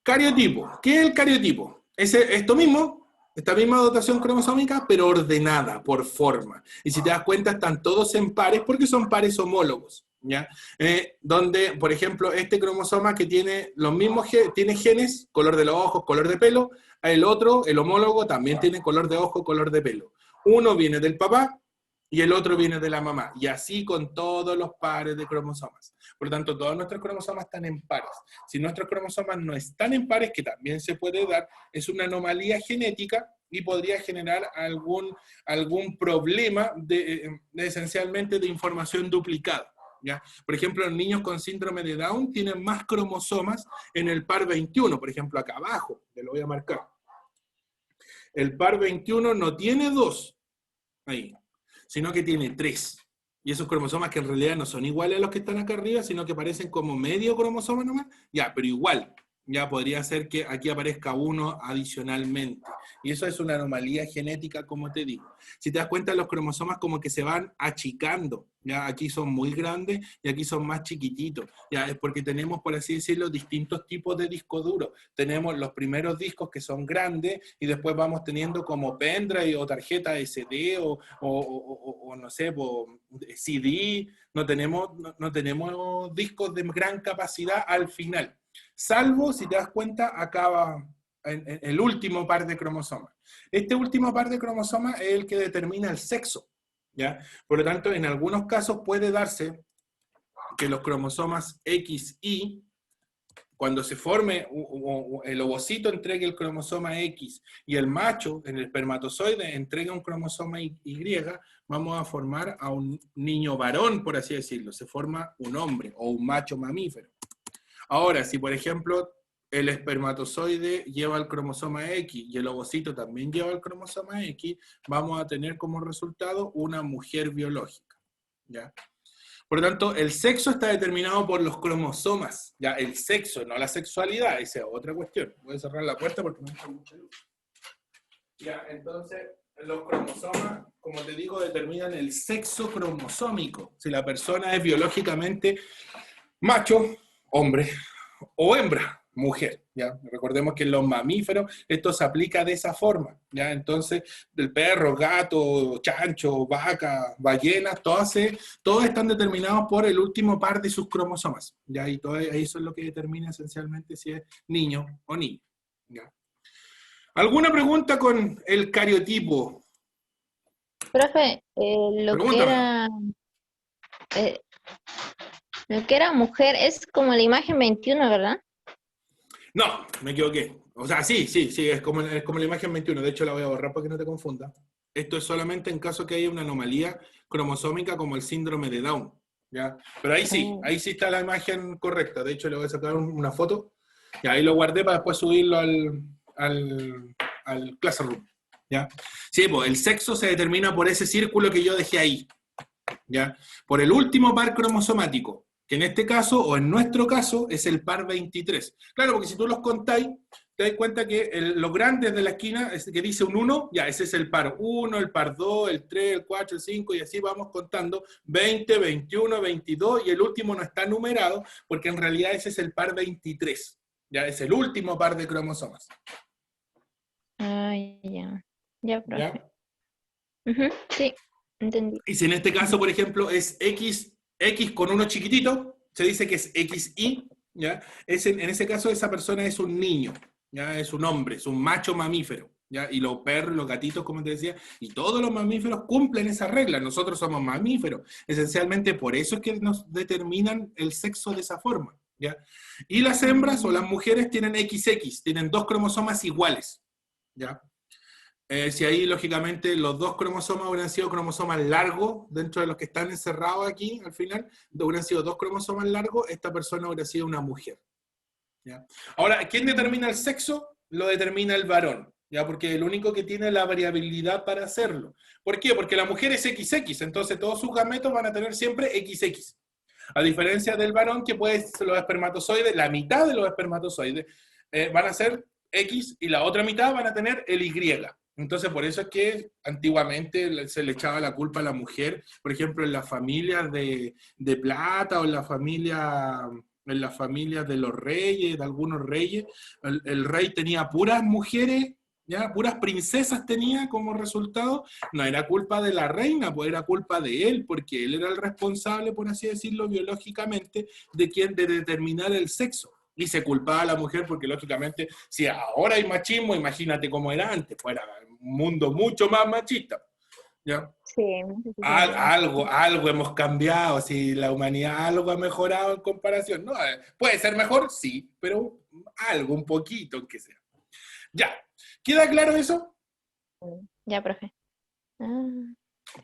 Speaker 1: Cariotipo. ¿Qué es el cariotipo? Es esto mismo, esta misma dotación cromosómica, pero ordenada por forma. Y si te das cuenta, están todos en pares porque son pares homólogos, ¿ya? Donde, por ejemplo, este cromosoma que tiene los mismos tiene genes, color de los ojos, color de pelo, el otro, el homólogo, también tiene color de ojo, color de pelo. Uno viene del papá y el otro viene de la mamá. Y así con todos los pares de cromosomas. Por lo tanto, todos nuestros cromosomas están en pares. Si nuestros cromosomas no están en pares, que también se puede dar, es una anomalía genética y podría generar algún problema esencialmente de información duplicada, ¿ya? Por ejemplo, los niños con síndrome de Down tienen más cromosomas en el par 21, por ejemplo, acá abajo, te lo voy a marcar. El par 21 no tiene 2, ahí, sino que tiene 3. Y esos cromosomas que en realidad no son iguales a los que están acá arriba, sino que parecen como medio cromosoma nomás, ya, pero igual, ya podría ser que aquí aparezca uno adicionalmente. Y eso es una anomalía genética, como te digo. Si te das cuenta, los cromosomas como que se van achicando, ya, aquí son muy grandes y aquí son más chiquititos, ya, es porque tenemos, por así decirlo, distintos tipos de disco duro. Tenemos los primeros discos que son grandes y después vamos teniendo como pendrive o tarjeta SD o no sé, CD, no tenemos discos de gran capacidad al final. Salvo, si te das cuenta, acaba en el último par de cromosomas. Este último par de cromosomas es el que determina el sexo, ¿ya? Por lo tanto, en algunos casos puede darse que los cromosomas XY, cuando se forme el ovocito entregue el cromosoma X y el macho, en el espermatozoide, entrega un cromosoma Y, vamos a formar a un niño varón, por así decirlo. Se forma un hombre o un macho mamífero. Ahora, si por ejemplo el espermatozoide lleva el cromosoma X y el ovocito también lleva el cromosoma X, vamos a tener como resultado una mujer biológica, ¿ya? Por lo tanto, el sexo está determinado por los cromosomas, ya, el sexo, no la sexualidad, esa es otra cuestión. Voy a cerrar la puerta porque no entra mucha luz. Ya, entonces, los cromosomas, como te digo, determinan el sexo cromosómico. Si la persona es biológicamente macho, hombre, o hembra, mujer, ¿ya? Recordemos que en los mamíferos esto se aplica de esa forma, ¿ya? Entonces, el perro, gato, chancho, vaca, ballena, todos están determinados por el último par de sus cromosomas, ¿ya? Y todo eso es lo que determina esencialmente si es niño o niña, ¿ya? ¿Alguna pregunta con el cariotipo?
Speaker 2: Profe,
Speaker 1: Pregúntame.
Speaker 2: eh, lo que era mujer es como la imagen 21, ¿verdad?
Speaker 1: No, me equivoqué. O sea, sí, es como la imagen 21. De hecho, la voy a borrar para que no te confunda. Esto es solamente en caso que haya una anomalía cromosómica como el síndrome de Down, ¿ya? Pero ahí sí está la imagen correcta. De hecho, le voy a sacar una foto y ahí lo guardé para después subirlo al Classroom, ¿ya? Sí, pues el sexo se determina por ese círculo que yo dejé ahí, ¿ya? Por el último par cromosomático, que en este caso, o en nuestro caso, es el par 23. Claro, porque si tú los contáis, te das cuenta que los grandes de la esquina, que dice un 1, ya, ese es el par 1, el par 2, el 3, el 4, el 5, y así vamos contando, 20, 21, 22, y el último no está numerado, porque en realidad ese es el par 23. Ya, es el último par de cromosomas.
Speaker 2: Ay, ya, profe.
Speaker 1: ¿Ya?
Speaker 2: Sí, entendí.
Speaker 1: Y si en este caso, por ejemplo, es X con uno chiquitito, se dice que es XY, ¿ya? En ese caso esa persona es un niño, ¿ya? Es un hombre, es un macho mamífero, ¿ya? Y los perros, los gatitos, como te decía, y todos los mamíferos cumplen esa regla. Nosotros somos mamíferos. Esencialmente por eso es que nos determinan el sexo de esa forma, ¿ya? Y las hembras o las mujeres tienen XX, tienen 2 cromosomas iguales, ¿ya? Si ahí, lógicamente, los 2 cromosomas hubieran sido cromosomas largos, dentro de los que están encerrados aquí, al final, hubieran sido 2 cromosomas largos, esta persona hubiera sido una mujer, ¿ya? Ahora, ¿quién determina el sexo? Lo determina el varón, ¿ya? Porque es el único que tiene la variabilidad para hacerlo. ¿Por qué? Porque la mujer es XX, entonces todos sus gametos van a tener siempre XX. A diferencia del varón, que puede ser los espermatozoides, la mitad de los espermatozoides van a ser X y la otra mitad van a tener el Y. Entonces, por eso es que antiguamente se le echaba la culpa a la mujer, por ejemplo, en las familias de plata o en las familias de los reyes, de algunos reyes, el rey tenía puras mujeres ¿ya? Puras princesas tenía como resultado. No era culpa de la reina, pues era culpa de él, porque él era el responsable, por así decirlo, biológicamente, de determinar el sexo. Y se culpaba a la mujer porque, lógicamente, si ahora hay machismo, imagínate cómo era antes, pues era un mundo mucho más machista, ¿ya?
Speaker 2: Sí,
Speaker 1: Algo hemos cambiado, si la humanidad algo ha mejorado en comparación. No, puede ser mejor, sí, pero algo, un poquito, aunque sea. Ya, ¿queda claro eso?
Speaker 2: ya, profe. Ah,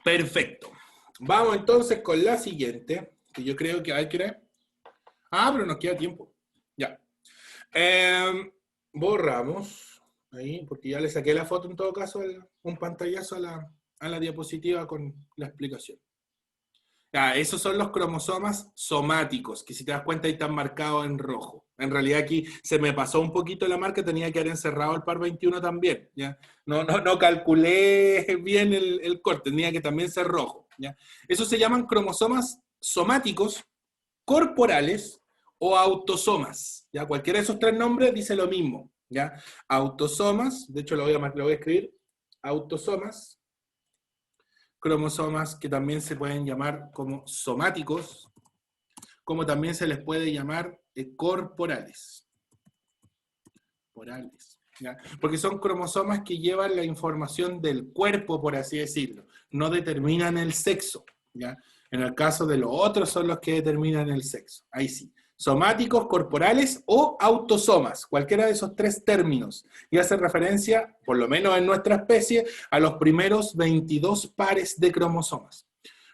Speaker 1: Perfecto. Vamos entonces con la siguiente, que yo creo que hay que... Ah, pero nos queda tiempo. Ya. Borramos, ahí, porque ya le saqué la foto en todo caso, un pantallazo a la diapositiva con la explicación. Esos son los cromosomas somáticos, que si te das cuenta ahí están marcados en rojo. En realidad aquí se me pasó un poquito la marca, tenía que haber encerrado el par 21 también. ¿Ya? No calculé bien el corte, tenía que también ser rojo. ¿Ya? Esos se llaman cromosomas somáticos, corporales o autosomas. ¿Ya? Cualquiera de esos tres nombres dice lo mismo. ¿Ya? Autosomas, de hecho lo voy a escribir, autosomas, cromosomas que también se pueden llamar como somáticos, como también se les puede llamar corporales. ¿Ya? Porque son cromosomas que llevan la información del cuerpo, por así decirlo, no determinan el sexo. ¿Ya? En el caso de los otros son los que determinan el sexo. Ahí sí. Somáticos, corporales o autosomas, cualquiera de esos tres términos, y hace referencia, por lo menos en nuestra especie, a los primeros 22 pares de cromosomas.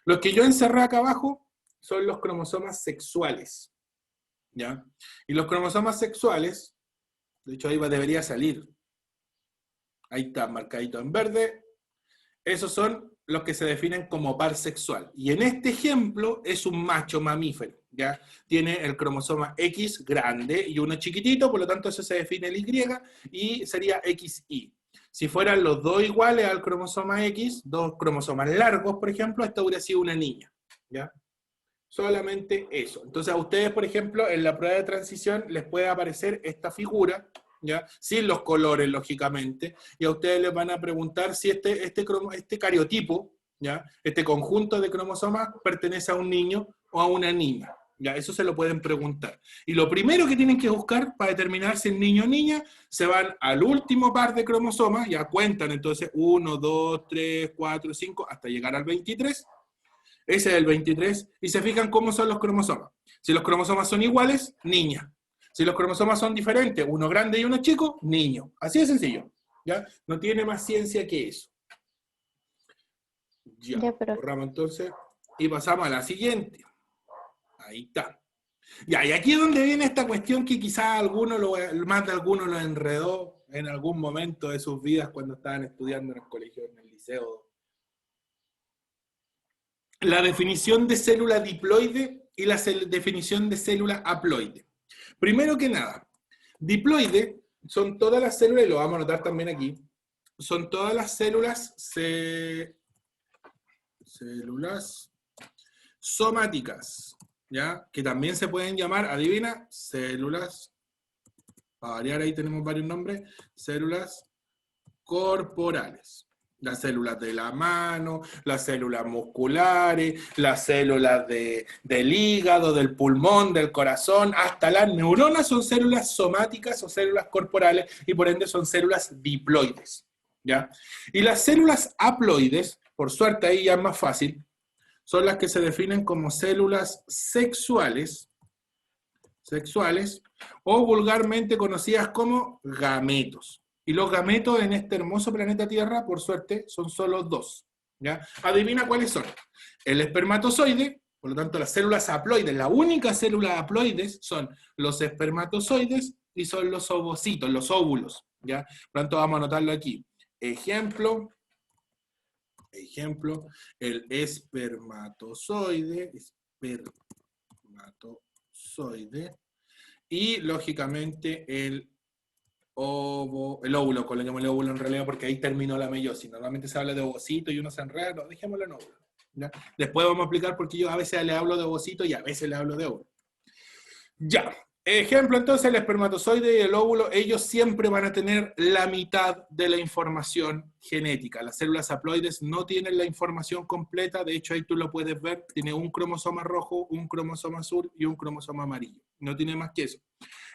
Speaker 1: Los que yo encerré acá abajo son los cromosomas sexuales, ¿ya? Y los cromosomas sexuales, de hecho ahí debería salir, ahí está marcadito en verde, esos son los que se definen como par sexual. Y en este ejemplo es un macho mamífero, ¿ya? Tiene el cromosoma X grande y uno chiquitito, por lo tanto eso se define el Y y sería XY. Si fueran los dos iguales al cromosoma X, dos cromosomas largos, por ejemplo, esta hubiera sido una niña, ¿ya? Solamente eso. Entonces a ustedes, por ejemplo, en la prueba de transición les puede aparecer esta figura, ¿ya? Sin los colores, lógicamente, y a ustedes les van a preguntar si este cariotipo, ¿ya? Este conjunto de cromosomas pertenece a un niño o a una niña. ¿Ya? Eso se lo pueden preguntar. Y lo primero que tienen que buscar para determinar si es niño o niña, se van al último par de cromosomas, ya cuentan entonces 1, 2, 3, 4, 5, hasta llegar al 23. Ese es el 23, y se fijan cómo son los cromosomas. Si los cromosomas son iguales, niña. Si los cromosomas son diferentes, uno grande y uno chico, niño. Así de sencillo. ¿Ya? No tiene más ciencia que eso. Ya, borramos entonces y pasamos a la siguiente. Ahí está. Ya, y aquí es donde viene esta cuestión que quizás más de alguno lo enredó en algún momento de sus vidas cuando estaban estudiando en el colegio, en el liceo. La definición de célula diploide y la definición de célula haploide. Primero que nada, diploide son todas las células, y lo vamos a anotar también aquí, son todas las células somáticas, ¿ya? Que también se pueden llamar, adivina, células, para variar ahí tenemos varios nombres, células corporales. Las células de la mano, las células musculares, las células del hígado, del pulmón, del corazón, hasta las neuronas son células somáticas o células corporales y por ende son células diploides. ¿Ya? Y las células haploides, por suerte ahí ya es más fácil, son las que se definen como células sexuales o vulgarmente conocidas como gametos. Y los gametos en este hermoso planeta Tierra, por suerte, son solo dos. ¿Ya? Adivina cuáles son. El espermatozoide, por lo tanto las células haploides, la única célula haploides son los espermatozoides y son los ovocitos, los óvulos. ¿Ya? Por lo tanto vamos a anotarlo aquí. Ejemplo, el espermatozoide, y lógicamente el óvulo, con lo llamo el óvulo en realidad porque ahí terminó la meiosis. Normalmente se habla de ovocito y uno se enreda, no, dejémoslo en óvulo. ¿Ya? Después vamos a explicar por qué yo a veces le hablo de ovocito y a veces le hablo de óvulo. Ya, Ejemplo, entonces, el espermatozoide y el óvulo, ellos siempre van a tener la mitad de la información genética. Las células haploides no tienen la información completa, de hecho ahí tú lo puedes ver, tiene un cromosoma rojo, un cromosoma azul y un cromosoma amarillo. No tiene más que eso.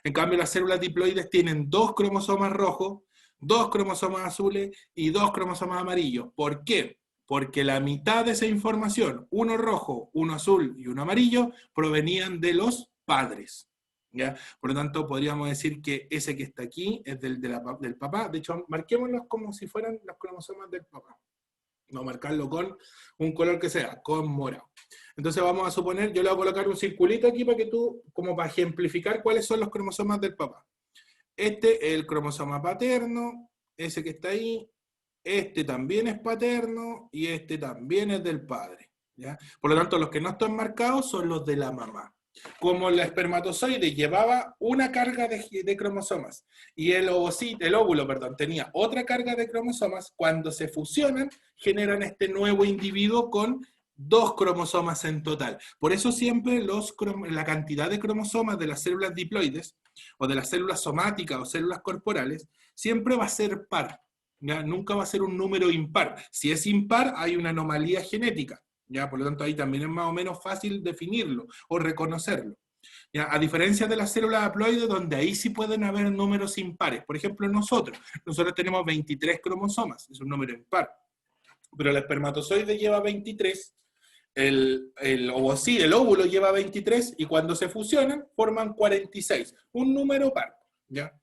Speaker 1: En cambio, las células diploides tienen 2 cromosomas rojos, 2 cromosomas azules y 2 cromosomas amarillos. ¿Por qué? Porque la mitad de esa información, uno rojo, uno azul y uno amarillo, provenían de los padres. ¿Ya? Por lo tanto, podríamos decir que ese que está aquí es del papá. De hecho, marquémoslos como si fueran los cromosomas del papá. Vamos a marcarlo con un color que sea, con morado. Entonces vamos a suponer, yo le voy a colocar un circulito aquí para que tú, como para ejemplificar cuáles son los cromosomas del papá. Este es el cromosoma paterno, ese que está ahí, este también es paterno y este también es del padre. ¿Ya? Por lo tanto, los que no están marcados son los de la mamá. Como el espermatozoide llevaba una carga de cromosomas y el óvulo, tenía otra carga de cromosomas, cuando se fusionan generan este nuevo individuo con 2 cromosomas en total. Por eso siempre la cantidad de cromosomas de las células diploides o de las células somáticas o células corporales siempre va a ser par. ¿Ya? Nunca va a ser un número impar. Si es impar, hay una anomalía genética. ¿Ya? Por lo tanto, ahí también es más o menos fácil definirlo o reconocerlo. ¿Ya? A diferencia de las células haploides, donde ahí sí pueden haber números impares. Por ejemplo, nosotros tenemos 23 cromosomas, es un número impar. Pero el espermatozoide lleva 23, el óvulo lleva 23, y cuando se fusionan forman 46, un número par. ¿Ya?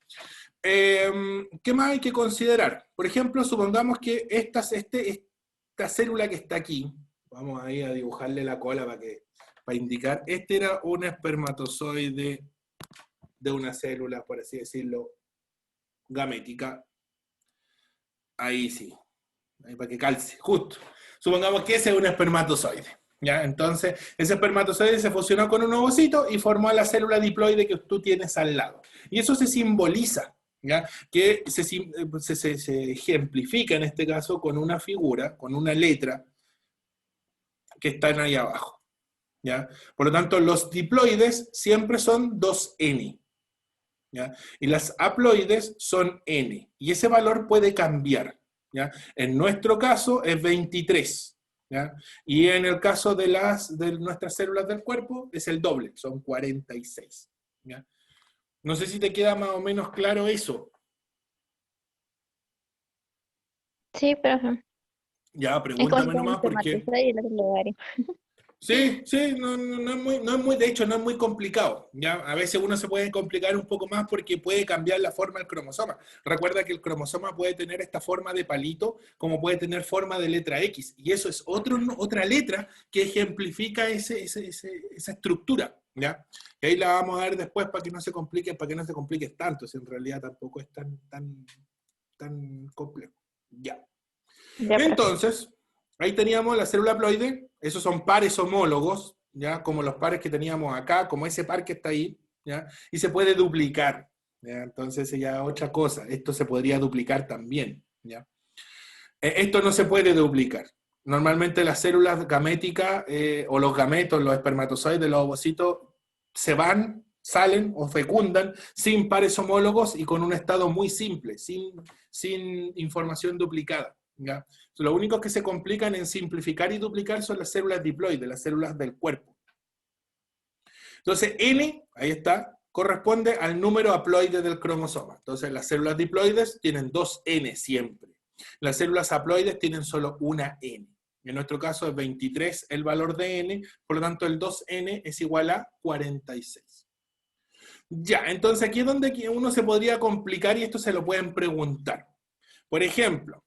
Speaker 1: ¿Qué más hay que considerar? Por ejemplo, supongamos que esta célula que está aquí, vamos ahí a dibujarle la cola para indicar, este era un espermatozoide de una célula, por así decirlo, gamética. Ahí sí, ahí para que calce, justo. Supongamos que ese es un espermatozoide. ¿Ya? Entonces, ese espermatozoide se fusionó con un ovocito y formó la célula diploide que tú tienes al lado. Y eso se simboliza, ¿ya? Que se ejemplifica en este caso con una figura, con una letra que están ahí abajo. ¿Ya? Por lo tanto, los diploides siempre son 2N. ¿Ya? Y las haploides son N. Y ese valor puede cambiar. ¿Ya? En nuestro caso es 23. ¿Ya? Y en el caso de nuestras células del cuerpo es el doble, son 46. ¿Ya? No sé si te queda más o menos claro eso.
Speaker 2: Sí, pero
Speaker 1: Ya,
Speaker 2: es como si
Speaker 1: pregúntame
Speaker 2: fuera un
Speaker 1: nomás porque...
Speaker 2: espermatozoide y el otro ovario.
Speaker 1: Sí, sí, no es muy, de hecho, no es muy complicado. ¿Ya? A veces uno se puede complicar un poco más porque puede cambiar la forma del cromosoma. Recuerda que el cromosoma puede tener esta forma de palito, como puede tener forma de letra X. Y eso es otra letra que ejemplifica esa estructura. ¿Ya? Y ahí la vamos a ver después para que no se complique tanto, si en realidad tampoco es tan complejo. Ya.
Speaker 2: Ya, profe.
Speaker 1: Entonces, ahí teníamos la célula haploide, esos son pares homólogos, ¿ya? Como los pares que teníamos acá, como ese par que está ahí, ¿ya? Y se puede duplicar, ¿ya? Entonces ya otra cosa, esto se podría duplicar también, ¿ya? Esto no se puede duplicar. Normalmente las células gaméticas o los gametos, los espermatozoides, los ovocitos, se van, salen o fecundan sin pares homólogos y con un estado muy simple, sin información duplicada. ¿Ya? Los únicos que se complican en simplificar y duplicar son las células diploides, las células del cuerpo. Entonces, N, ahí está, corresponde al número haploide del cromosoma. Entonces, las células diploides tienen 2N siempre. Las células haploides tienen solo una N. En nuestro caso es 23 el valor de N, por lo tanto el 2N es igual a 46. Ya, entonces aquí es donde uno se podría complicar y esto se lo pueden preguntar. Por ejemplo,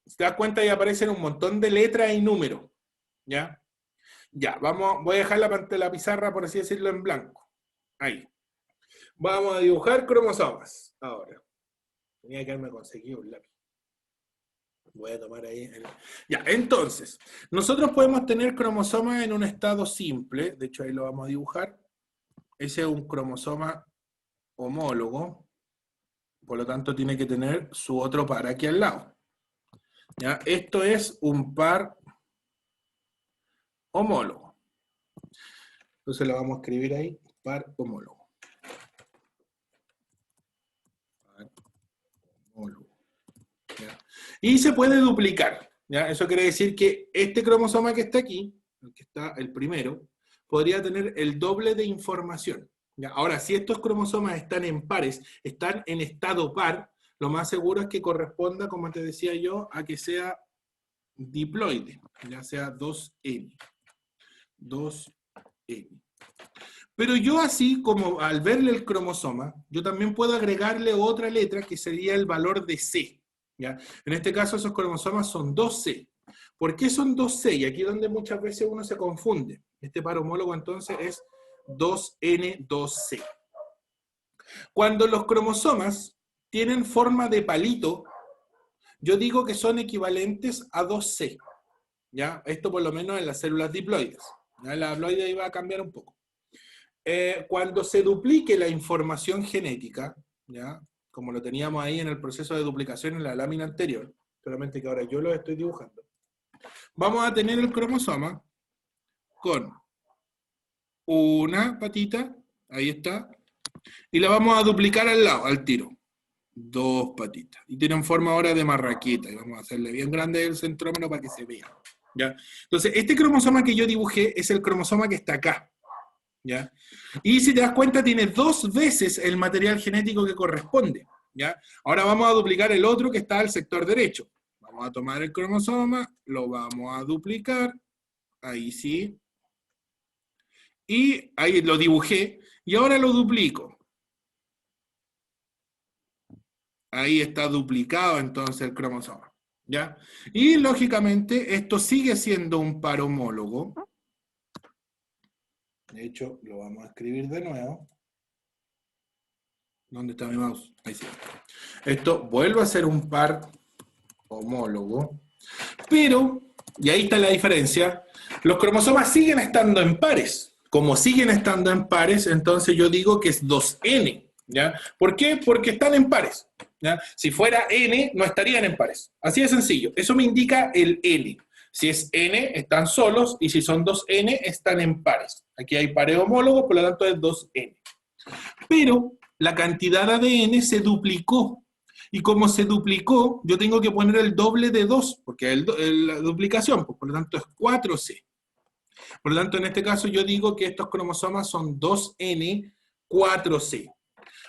Speaker 1: si te das cuenta ahí aparecen un montón de letras y números. ¿Ya? Ya, voy a dejar la pizarra, por así decirlo, en blanco. Ahí. Vamos a dibujar cromosomas. Ahora. Tenía que haberme conseguido un lápiz. Voy a tomar ahí. Ya, entonces, nosotros podemos tener cromosomas en un estado simple. De hecho, ahí lo vamos a dibujar. Ese es un cromosoma homólogo. Por lo tanto, tiene que tener su otro par aquí al lado. ¿Ya? Esto es un par homólogo. Entonces lo vamos a escribir ahí, par homólogo. Y se puede duplicar, ¿ya? Eso quiere decir que este cromosoma que está aquí, el que está el primero, podría tener el doble de información, ¿ya? Ahora, si estos cromosomas están en pares, están en estado par, lo más seguro es que corresponda, como te decía yo, a que sea diploide, ya sea 2N. 2N. Pero yo así, como al verle el cromosoma, yo también puedo agregarle otra letra que sería el valor de C, ¿ya? En este caso esos cromosomas son 2C. ¿Por qué son 2C? Y aquí es donde muchas veces uno se confunde. Este par homólogo entonces es 2N2C. Cuando los cromosomas tienen forma de palito, yo digo que son equivalentes a 2C, ¿ya? Esto por lo menos en las células diploides. ¿Ya? La haploide iba a cambiar un poco. Cuando se duplique la información genética, ¿ya? Como lo teníamos ahí en el proceso de duplicación en la lámina anterior, solamente que ahora yo lo estoy dibujando, vamos a tener el cromosoma con una patita, ahí está, y la vamos a duplicar al lado, al tiro. 2 patitas. Y tienen forma ahora de marraqueta, y vamos a hacerle bien grande el centrómero para que se vea. ¿Ya? Entonces, este cromosoma que yo dibujé es el cromosoma que está acá. ¿Ya? Y si te das cuenta, tiene 2 veces el material genético que corresponde. ¿Ya? Ahora vamos a duplicar el otro que está al sector derecho. Vamos a tomar el cromosoma, lo vamos a duplicar, ahí sí, y ahí lo dibujé, y ahora lo duplico. Ahí está duplicado entonces el cromosoma. ¿Ya? Y lógicamente esto sigue siendo un par homólogo. De hecho, lo vamos a escribir de nuevo. ¿Dónde está mi mouse? Ahí sí. Esto vuelve a ser un par homólogo, pero, y ahí está la diferencia, los cromosomas siguen estando en pares. Como siguen estando en pares, entonces yo digo que es 2N. ¿Ya? ¿Por qué? Porque están en pares. ¿Ya? Si fuera N, no estarían en pares. Así de sencillo. Eso me indica el N. Si es N, están solos, y si son 2N, están en pares. Aquí hay pares homólogos, por lo tanto es 2N. Pero la cantidad de ADN se duplicó. Y como se duplicó, yo tengo que poner el doble de 2, porque es la duplicación, pues, por lo tanto es 4C. Por lo tanto, en este caso yo digo que estos cromosomas son 2N, 4C.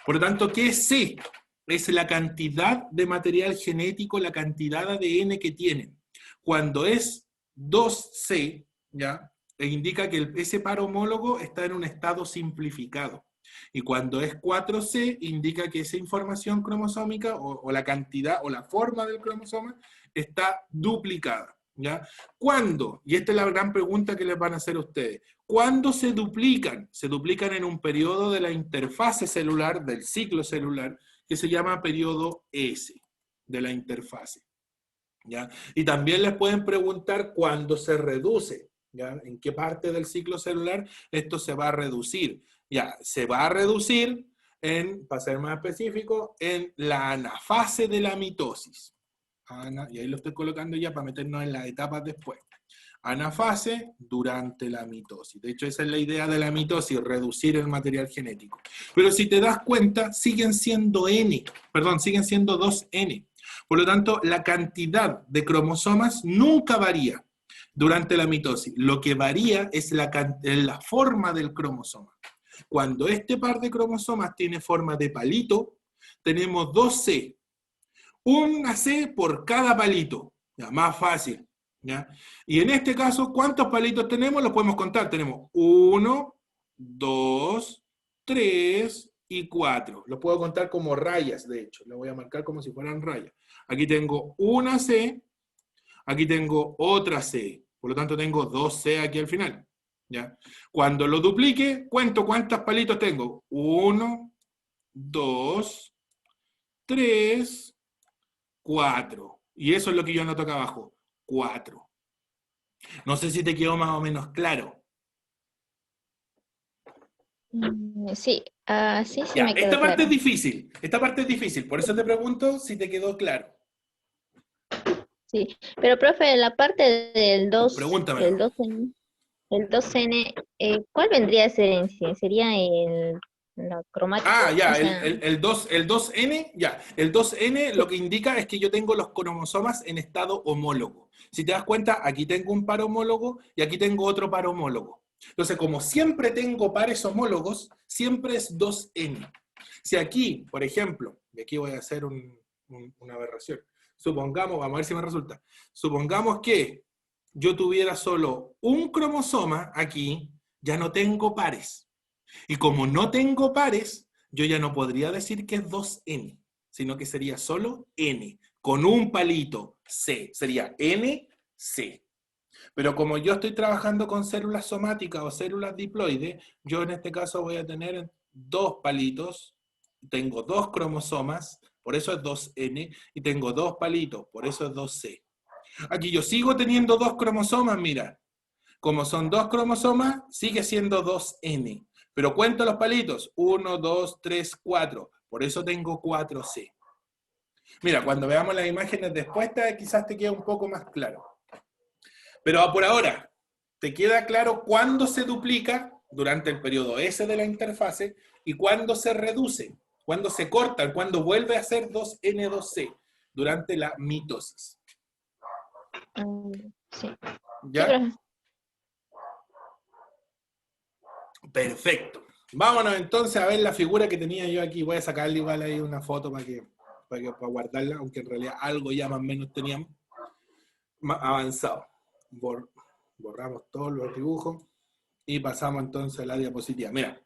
Speaker 1: Por lo tanto, ¿qué es C? Es la cantidad de material genético, la cantidad de ADN que tienen. Cuando es 2C, ¿ya? Indica que ese par homólogo está en un estado simplificado. Y cuando es 4C, indica que esa información cromosómica, o la cantidad, o la forma del cromosoma, está duplicada. ¿Ya? ¿Cuándo? Y esta es la gran pregunta que les van a hacer a ustedes. ¿Cuándo se duplican? Se duplican en un periodo de la interfase celular, del ciclo celular, que se llama periodo S, de la interfase. ¿Ya? Y también les pueden preguntar cuándo se reduce. ¿Ya? ¿En qué parte del ciclo celular esto se va a reducir? Ya, se va a reducir, para ser más específico, en la anafase de la mitosis. Y ahí lo estoy colocando ya para meternos en las etapas después. Anafase durante la mitosis. De hecho, esa es la idea de la mitosis, reducir el material genético. Pero si te das cuenta, siguen siendo siguen siendo 2N. Por lo tanto, la cantidad de cromosomas nunca varía durante la mitosis. Lo que varía es la forma del cromosoma. Cuando este par de cromosomas tiene forma de palito, tenemos 2C. Una C por cada palito. Ya, más fácil. ¿Ya? Y en este caso, ¿cuántos palitos tenemos? Los podemos contar. Tenemos 1, 2, 3 y 4. Los puedo contar como rayas, de hecho. Lo voy a marcar como si fueran rayas. Aquí tengo una C, aquí tengo otra C. Por lo tanto, tengo 2C aquí al final. ¿Ya? Cuando lo duplique, cuento cuántos palitos tengo. 1, 2, 3, 4. Y eso es lo que yo anoto acá abajo. 4. No sé si te quedó más o menos claro.
Speaker 2: Sí, sí
Speaker 1: Ya,
Speaker 2: me quedó
Speaker 1: esta parte
Speaker 2: claro.
Speaker 1: es difícil. Esta parte es difícil. Por eso te pregunto si te quedó claro.
Speaker 2: Sí, pero profe, la parte del 2,
Speaker 1: Pregúntamelo.
Speaker 2: el 2N, ¿cuál vendría a ser en sí? ¿Sería el lo cromático.
Speaker 1: Ah, ya,
Speaker 2: O sea,
Speaker 1: el 2, el 2N, ya. El 2N lo que indica es que yo tengo los cromosomas en estado homólogo. Si te das cuenta, aquí tengo un par homólogo y aquí tengo otro par homólogo. Entonces, como siempre tengo pares homólogos, siempre es 2N. Si aquí, por ejemplo, y aquí voy a hacer una aberración, supongamos, vamos a ver si me resulta, supongamos que yo tuviera solo un cromosoma aquí, ya no tengo pares. Y como no tengo pares, yo ya no podría decir que es 2N, sino que sería solo N, con un palito C, sería NC. Pero como yo estoy trabajando con células somáticas o células diploides, yo en este caso voy a tener dos palitos, tengo dos cromosomas, por eso es 2N, y tengo dos palitos, por eso es 2C. Aquí yo sigo teniendo dos cromosomas, mira. Como son dos cromosomas, sigue siendo 2N. Pero cuento los palitos. 1, 2, 3, 4. Por eso tengo 4C. Mira, cuando veamos las imágenes después, quizás te quede un poco más claro. Pero por ahora, ¿te queda claro cuándo se duplica durante el periodo S de la interfase y cuándo se reduce? Cuándo se corta, cuándo vuelve a ser 2N2C durante la mitosis.
Speaker 2: sí.
Speaker 1: ¿Ya?
Speaker 2: Sí,
Speaker 1: Perfecto. Vámonos entonces a ver la figura que tenía yo aquí. Voy a sacarle igual ahí una foto para guardarla, aunque en realidad algo ya más o menos teníamos más avanzado. Borramos todos los dibujos y pasamos entonces a la diapositiva. Mira,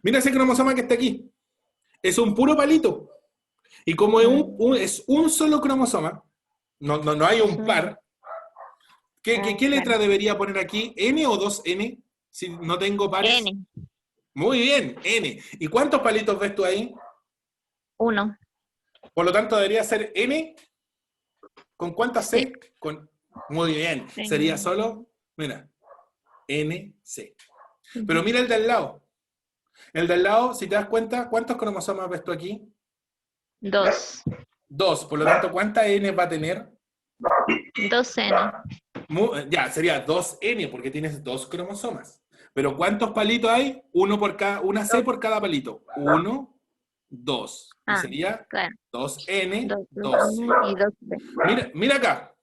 Speaker 1: mira ese cromosoma que está aquí. Es un puro palito. Y como es un solo cromosoma, no hay un par, ¿qué letra debería poner aquí? ¿N o 2N? Si no tengo pares.
Speaker 2: N.
Speaker 1: Muy bien, N. ¿Y cuántos palitos ves tú ahí?
Speaker 2: 1.
Speaker 1: Por lo tanto, debería ser N. ¿Con cuántas C?
Speaker 2: Sí.
Speaker 1: Muy bien. Sería solo, mira, NC. Pero mira el de al lado. El de al lado, si te das cuenta, ¿cuántos cromosomas ves tú aquí?
Speaker 2: 2.
Speaker 1: 2. Por lo tanto, ¿cuántas N va a tener?
Speaker 2: 2N.
Speaker 1: Ya, sería 2N porque tienes dos cromosomas. Pero ¿cuántos palitos hay? Una C por cada palito. 1, 2. Y sería
Speaker 2: claro.
Speaker 1: 2N,
Speaker 2: 2 y 2C.
Speaker 1: Mira acá.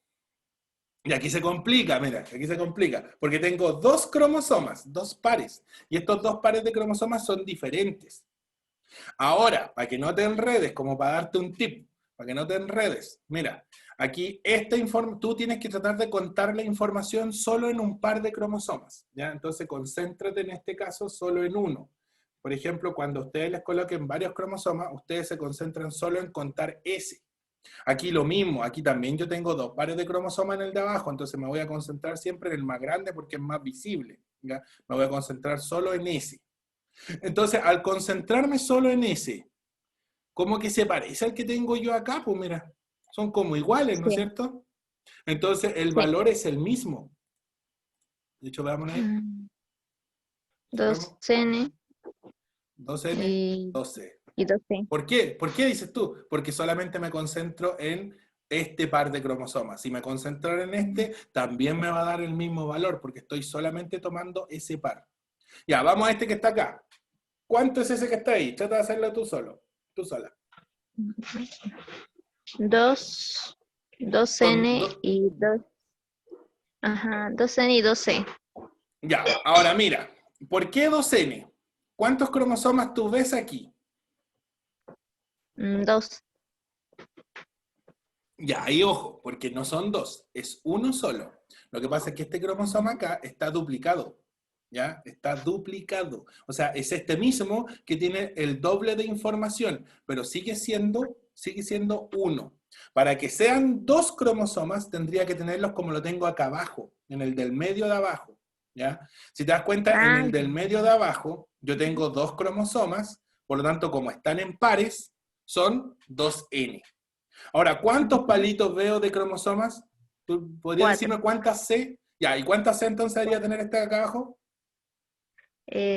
Speaker 1: Y aquí se complica, mira, aquí se complica. Porque tengo dos cromosomas, dos pares. Y estos dos pares de cromosomas son diferentes. Ahora, para que no te enredes, como para darte un tip, para que no te enredes, mira, aquí tú tienes que tratar de contar la información solo en un par de cromosomas, ¿ya? Entonces concéntrate en este caso solo en uno. Por ejemplo, cuando ustedes les coloquen varios cromosomas, ustedes se concentran solo en contar ese. Aquí lo mismo, aquí también yo tengo dos pares de cromosomas en el de abajo, entonces me voy a concentrar siempre en el más grande porque es más visible, ¿ya? Me voy a concentrar solo en ese. Entonces, al concentrarme solo en ese, ¿cómo que se parece al que tengo yo acá? Pues mira, son como iguales, ¿no es
Speaker 2: Sí.
Speaker 1: cierto? Entonces, el
Speaker 2: Sí.
Speaker 1: valor es el mismo. De hecho, veamos ahí.
Speaker 2: 2N
Speaker 1: 2N,
Speaker 2: y
Speaker 1: 2C.
Speaker 2: 2C.
Speaker 1: ¿Por qué? ¿Por qué dices tú? Porque solamente me concentro en este par de cromosomas. Si me concentro en este, también me va a dar el mismo valor, porque estoy solamente tomando ese par. Ya, vamos a este que está acá. ¿Cuánto es ese que está ahí? Trata de hacerlo tú solo. Tú sola.
Speaker 2: 2N y 2. Ajá, 2N y 2C.
Speaker 1: Ya, ahora mira. ¿Por qué 2N? ¿Cuántos cromosomas tú ves aquí?
Speaker 2: 2.
Speaker 1: Ya, ahí ojo, porque no son dos, es uno solo. Lo que pasa es que este cromosoma acá está duplicado, ¿ya? Está duplicado. O sea, es este mismo que tiene el doble de información, pero sigue siendo uno. Para que sean dos cromosomas, tendría que tenerlos como lo tengo acá abajo, en el del medio de abajo, ¿ya? Si te das cuenta, en el del medio de abajo, yo tengo dos cromosomas, por lo tanto, como están en pares, son 2N. Ahora, ¿cuántos palitos veo de cromosomas? ¿Tú podrías
Speaker 2: 4.
Speaker 1: decirme cuántas C? Ya, ¿y cuántas C entonces debería tener este de acá abajo?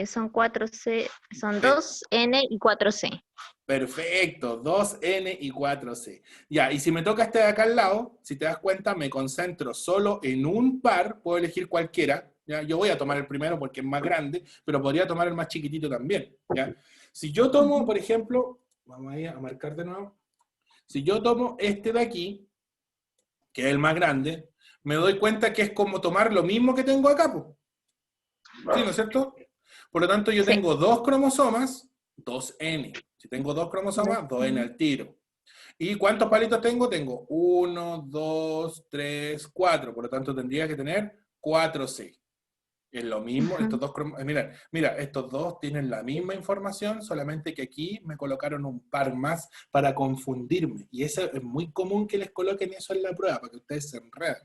Speaker 2: Son 4C, son 2N y 4C.
Speaker 1: Perfecto, 2N y 4C. Ya, y si me toca este de acá al lado, si te das cuenta, me concentro solo en un par, puedo elegir cualquiera, ¿ya? Yo voy a tomar el primero porque es más grande, pero podría tomar el más chiquitito también, ¿ya? Si yo tomo, por ejemplo, vamos a marcar de nuevo, si yo tomo este de aquí, que es el más grande, me doy cuenta que es como tomar lo mismo que tengo acá, pues. ¿Sí, no es cierto? Por lo tanto, yo
Speaker 2: Sí.
Speaker 1: tengo 2 cromosomas, 2N. Si tengo 2 cromosomas, 2N
Speaker 2: Ujú.
Speaker 1: al tiro. ¿Y cuántos palitos tengo? Tengo 1, 2, 3, 4. Por lo tanto, tendría que tener 4C. Es lo mismo, estos dos, mira, estos dos tienen la misma información, solamente que aquí me colocaron un par más para confundirme. Y eso es muy común que les coloquen eso en la prueba, para que ustedes se enreden.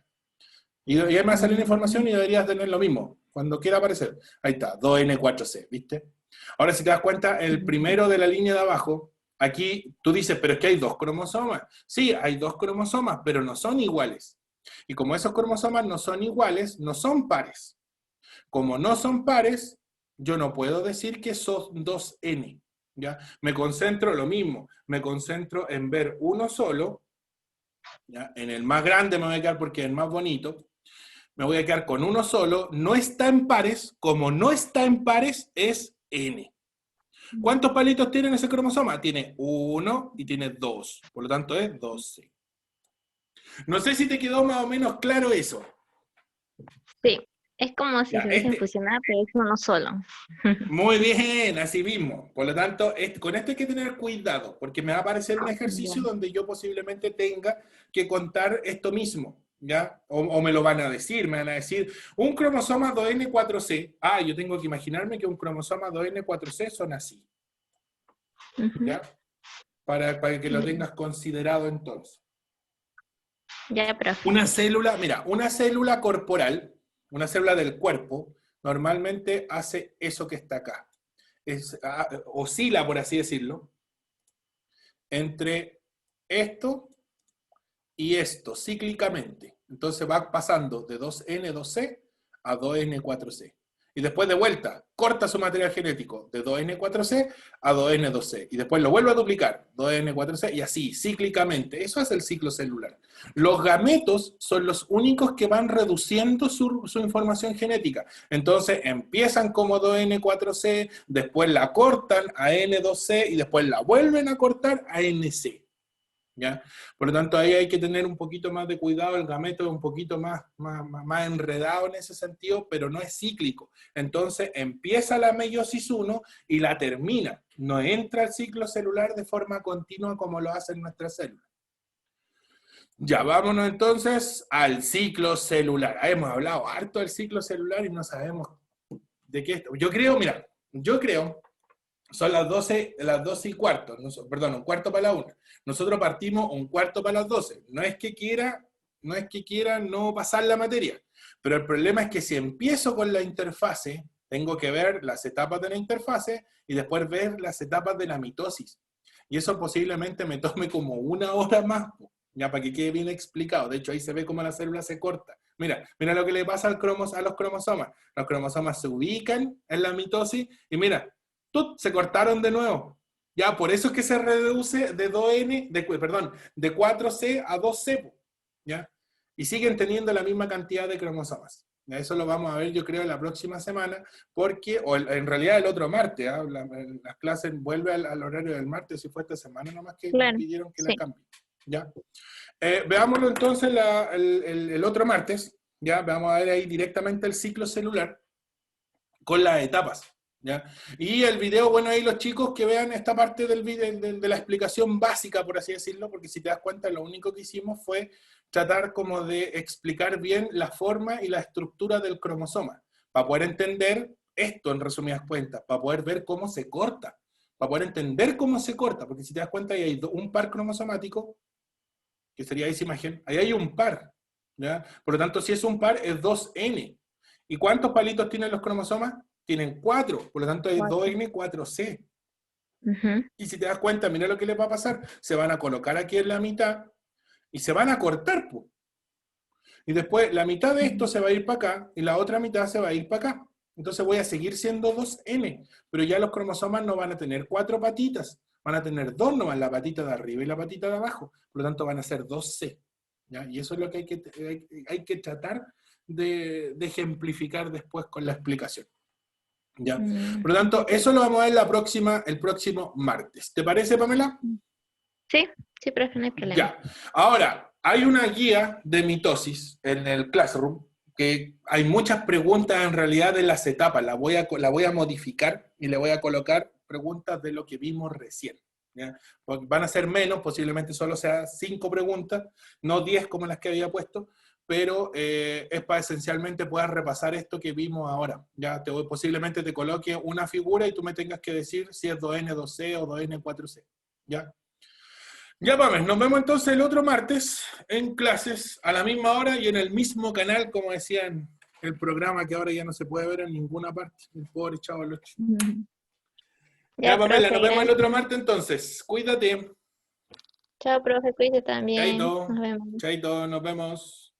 Speaker 1: Y ahí me va a salir la información y deberías tener lo mismo, cuando quiera aparecer. Ahí está, 2N4C, ¿viste? Ahora, si te das cuenta, el primero de la línea de abajo, aquí tú dices, pero es que hay 2 cromosomas. Sí, hay 2 cromosomas, pero no son iguales. Y como esos cromosomas no son iguales, no son pares. Como no son pares, yo no puedo decir que son 2N. ¿Ya? Me concentro lo mismo, me concentro en ver uno solo, ¿ya? En el más grande me voy a quedar porque es el más bonito, me voy a quedar con uno solo, no está en pares, como no está en pares es N. ¿Cuántos palitos tiene ese cromosoma? Tiene 1 y tiene 2, por lo tanto es 12. No sé si te quedó más o menos claro eso.
Speaker 2: Sí, es como si
Speaker 1: Ya,
Speaker 2: se hubiesen fusionado, pero es uno solo.
Speaker 1: muy bien, así mismo. Por lo tanto, con esto hay que tener cuidado, porque me va a aparecer un
Speaker 2: Ya.
Speaker 1: ejercicio donde yo posiblemente tenga que contar esto mismo, ¿ya? O me lo van a decir, me van a decir, un cromosoma 2N4C. Ah, yo tengo que imaginarme que un cromosoma 2N4C son así,
Speaker 2: Ujú.
Speaker 1: ¿ya? Para que lo tengas considerado entonces.
Speaker 2: Ya, profe.
Speaker 1: Una célula, mira, una célula corporal, una célula del cuerpo, normalmente hace eso que está acá. Oscila, por así decirlo, entre esto y esto, cíclicamente. Entonces va pasando de 2N2C a 2N4C. Y después de vuelta, corta su material genético de 2N4C a 2N2C. Y después lo vuelve a duplicar, 2N4C, y así, cíclicamente. Eso es el ciclo celular. Los gametos son los únicos que van reduciendo su información genética. Entonces empiezan como 2N4C, después la cortan a N2C y después la vuelven a cortar a NC. ¿Ya? Por lo tanto, ahí hay que tener un poquito más de cuidado, el gameto es un poquito más enredado en ese sentido, pero no es cíclico. Entonces, empieza la meiosis 1 y la termina. No entra al ciclo celular de forma continua como lo hacen nuestras células. Ya, vámonos entonces al ciclo celular. Hemos hablado harto del ciclo celular y no sabemos de qué esto. Yo creo son las 12 y cuarto, perdón, un cuarto para la 1. Nosotros partimos un cuarto para las 12. No es que quiera no pasar la materia, pero el problema es que si empiezo con la interfase, tengo que ver las etapas de la interfase y después ver las etapas de la mitosis. Y eso posiblemente me tome como 1 hora más, ya para que quede bien explicado. De hecho, ahí se ve cómo la célula se corta. Mira lo que le pasa a los cromosomas. Los cromosomas se ubican en la mitosis y mira, se cortaron de nuevo. Ya, por eso es que se reduce de 2N, de 4C a 2C, ¿ya? Y siguen teniendo la misma cantidad de cromosomas. ¿Ya? Eso lo vamos a ver, yo creo, la próxima semana, porque, o en realidad el otro martes, ¿eh? Las clases vuelven al horario del martes, si fue esta semana nomás que me
Speaker 2: Claro,
Speaker 1: pidieron que la
Speaker 2: sí.
Speaker 1: cambie. ¿Ya? Veámoslo entonces el otro martes, ¿ya? Vamos a ver ahí directamente el ciclo celular con las etapas. ¿Ya? Y el video, bueno, ahí los chicos que vean esta parte del video, de la explicación básica, por así decirlo, porque si te das cuenta, lo único que hicimos fue tratar como de explicar bien la forma y la estructura del cromosoma, para poder entender esto en resumidas cuentas, para poder ver cómo se corta, para poder entender cómo se corta, porque si te das cuenta, ahí hay un par cromosomático, que sería esa imagen, ahí hay un par, ¿ya? Por lo tanto, si es un par, es 2N. ¿Y cuántos palitos tienen los cromosomas? Tienen 4, por lo tanto hay 2N, 4C.
Speaker 2: Ujú.
Speaker 1: Y si te das cuenta, mira lo que les va a pasar, se van a colocar aquí en la mitad y se van a cortar, pues. Y después la mitad de esto se va a ir para acá y la otra mitad se va a ir para acá. Entonces voy a seguir siendo 2N, pero ya los cromosomas no van a tener 4 patitas, van a tener 2 nomás, la patita de arriba y la patita de abajo, por lo tanto van a ser 2C. ¿Ya? Y eso es lo que hay que tratar de ejemplificar después con la explicación. ¿Ya?
Speaker 2: Mm.
Speaker 1: Por lo tanto, eso lo vamos a ver el próximo martes. ¿Te parece, Pamela?
Speaker 2: Sí, sí, profe, no hay problema.
Speaker 1: Ya. Ahora, hay una guía de mitosis en el Classroom, que hay muchas preguntas en realidad de las etapas. La voy a modificar y le voy a colocar preguntas de lo que vimos recién. ¿Ya? Porque van a ser menos, posiblemente solo sea 5 preguntas, no 10 como las que había puesto, pero es para esencialmente puedas repasar esto que vimos ahora. Ya posiblemente te coloque una figura y tú me tengas que decir si es 2N, 2C o 2N, 4C. ¿Ya? Ya, Pamela, nos vemos entonces el otro martes en clases a la misma hora y en el mismo canal, como decían, el programa que ahora ya no se puede ver en ninguna parte. El pobre chavo al 8.
Speaker 2: Ujú.
Speaker 1: Ya,
Speaker 2: Ya,
Speaker 1: Pamela,
Speaker 2: profe,
Speaker 1: nos vemos el
Speaker 2: gracias.
Speaker 1: otro martes entonces. Cuídate.
Speaker 2: Chao, profe, cuídate también.
Speaker 1: Chaito.
Speaker 2: Nos vemos.
Speaker 1: Chaito, nos vemos.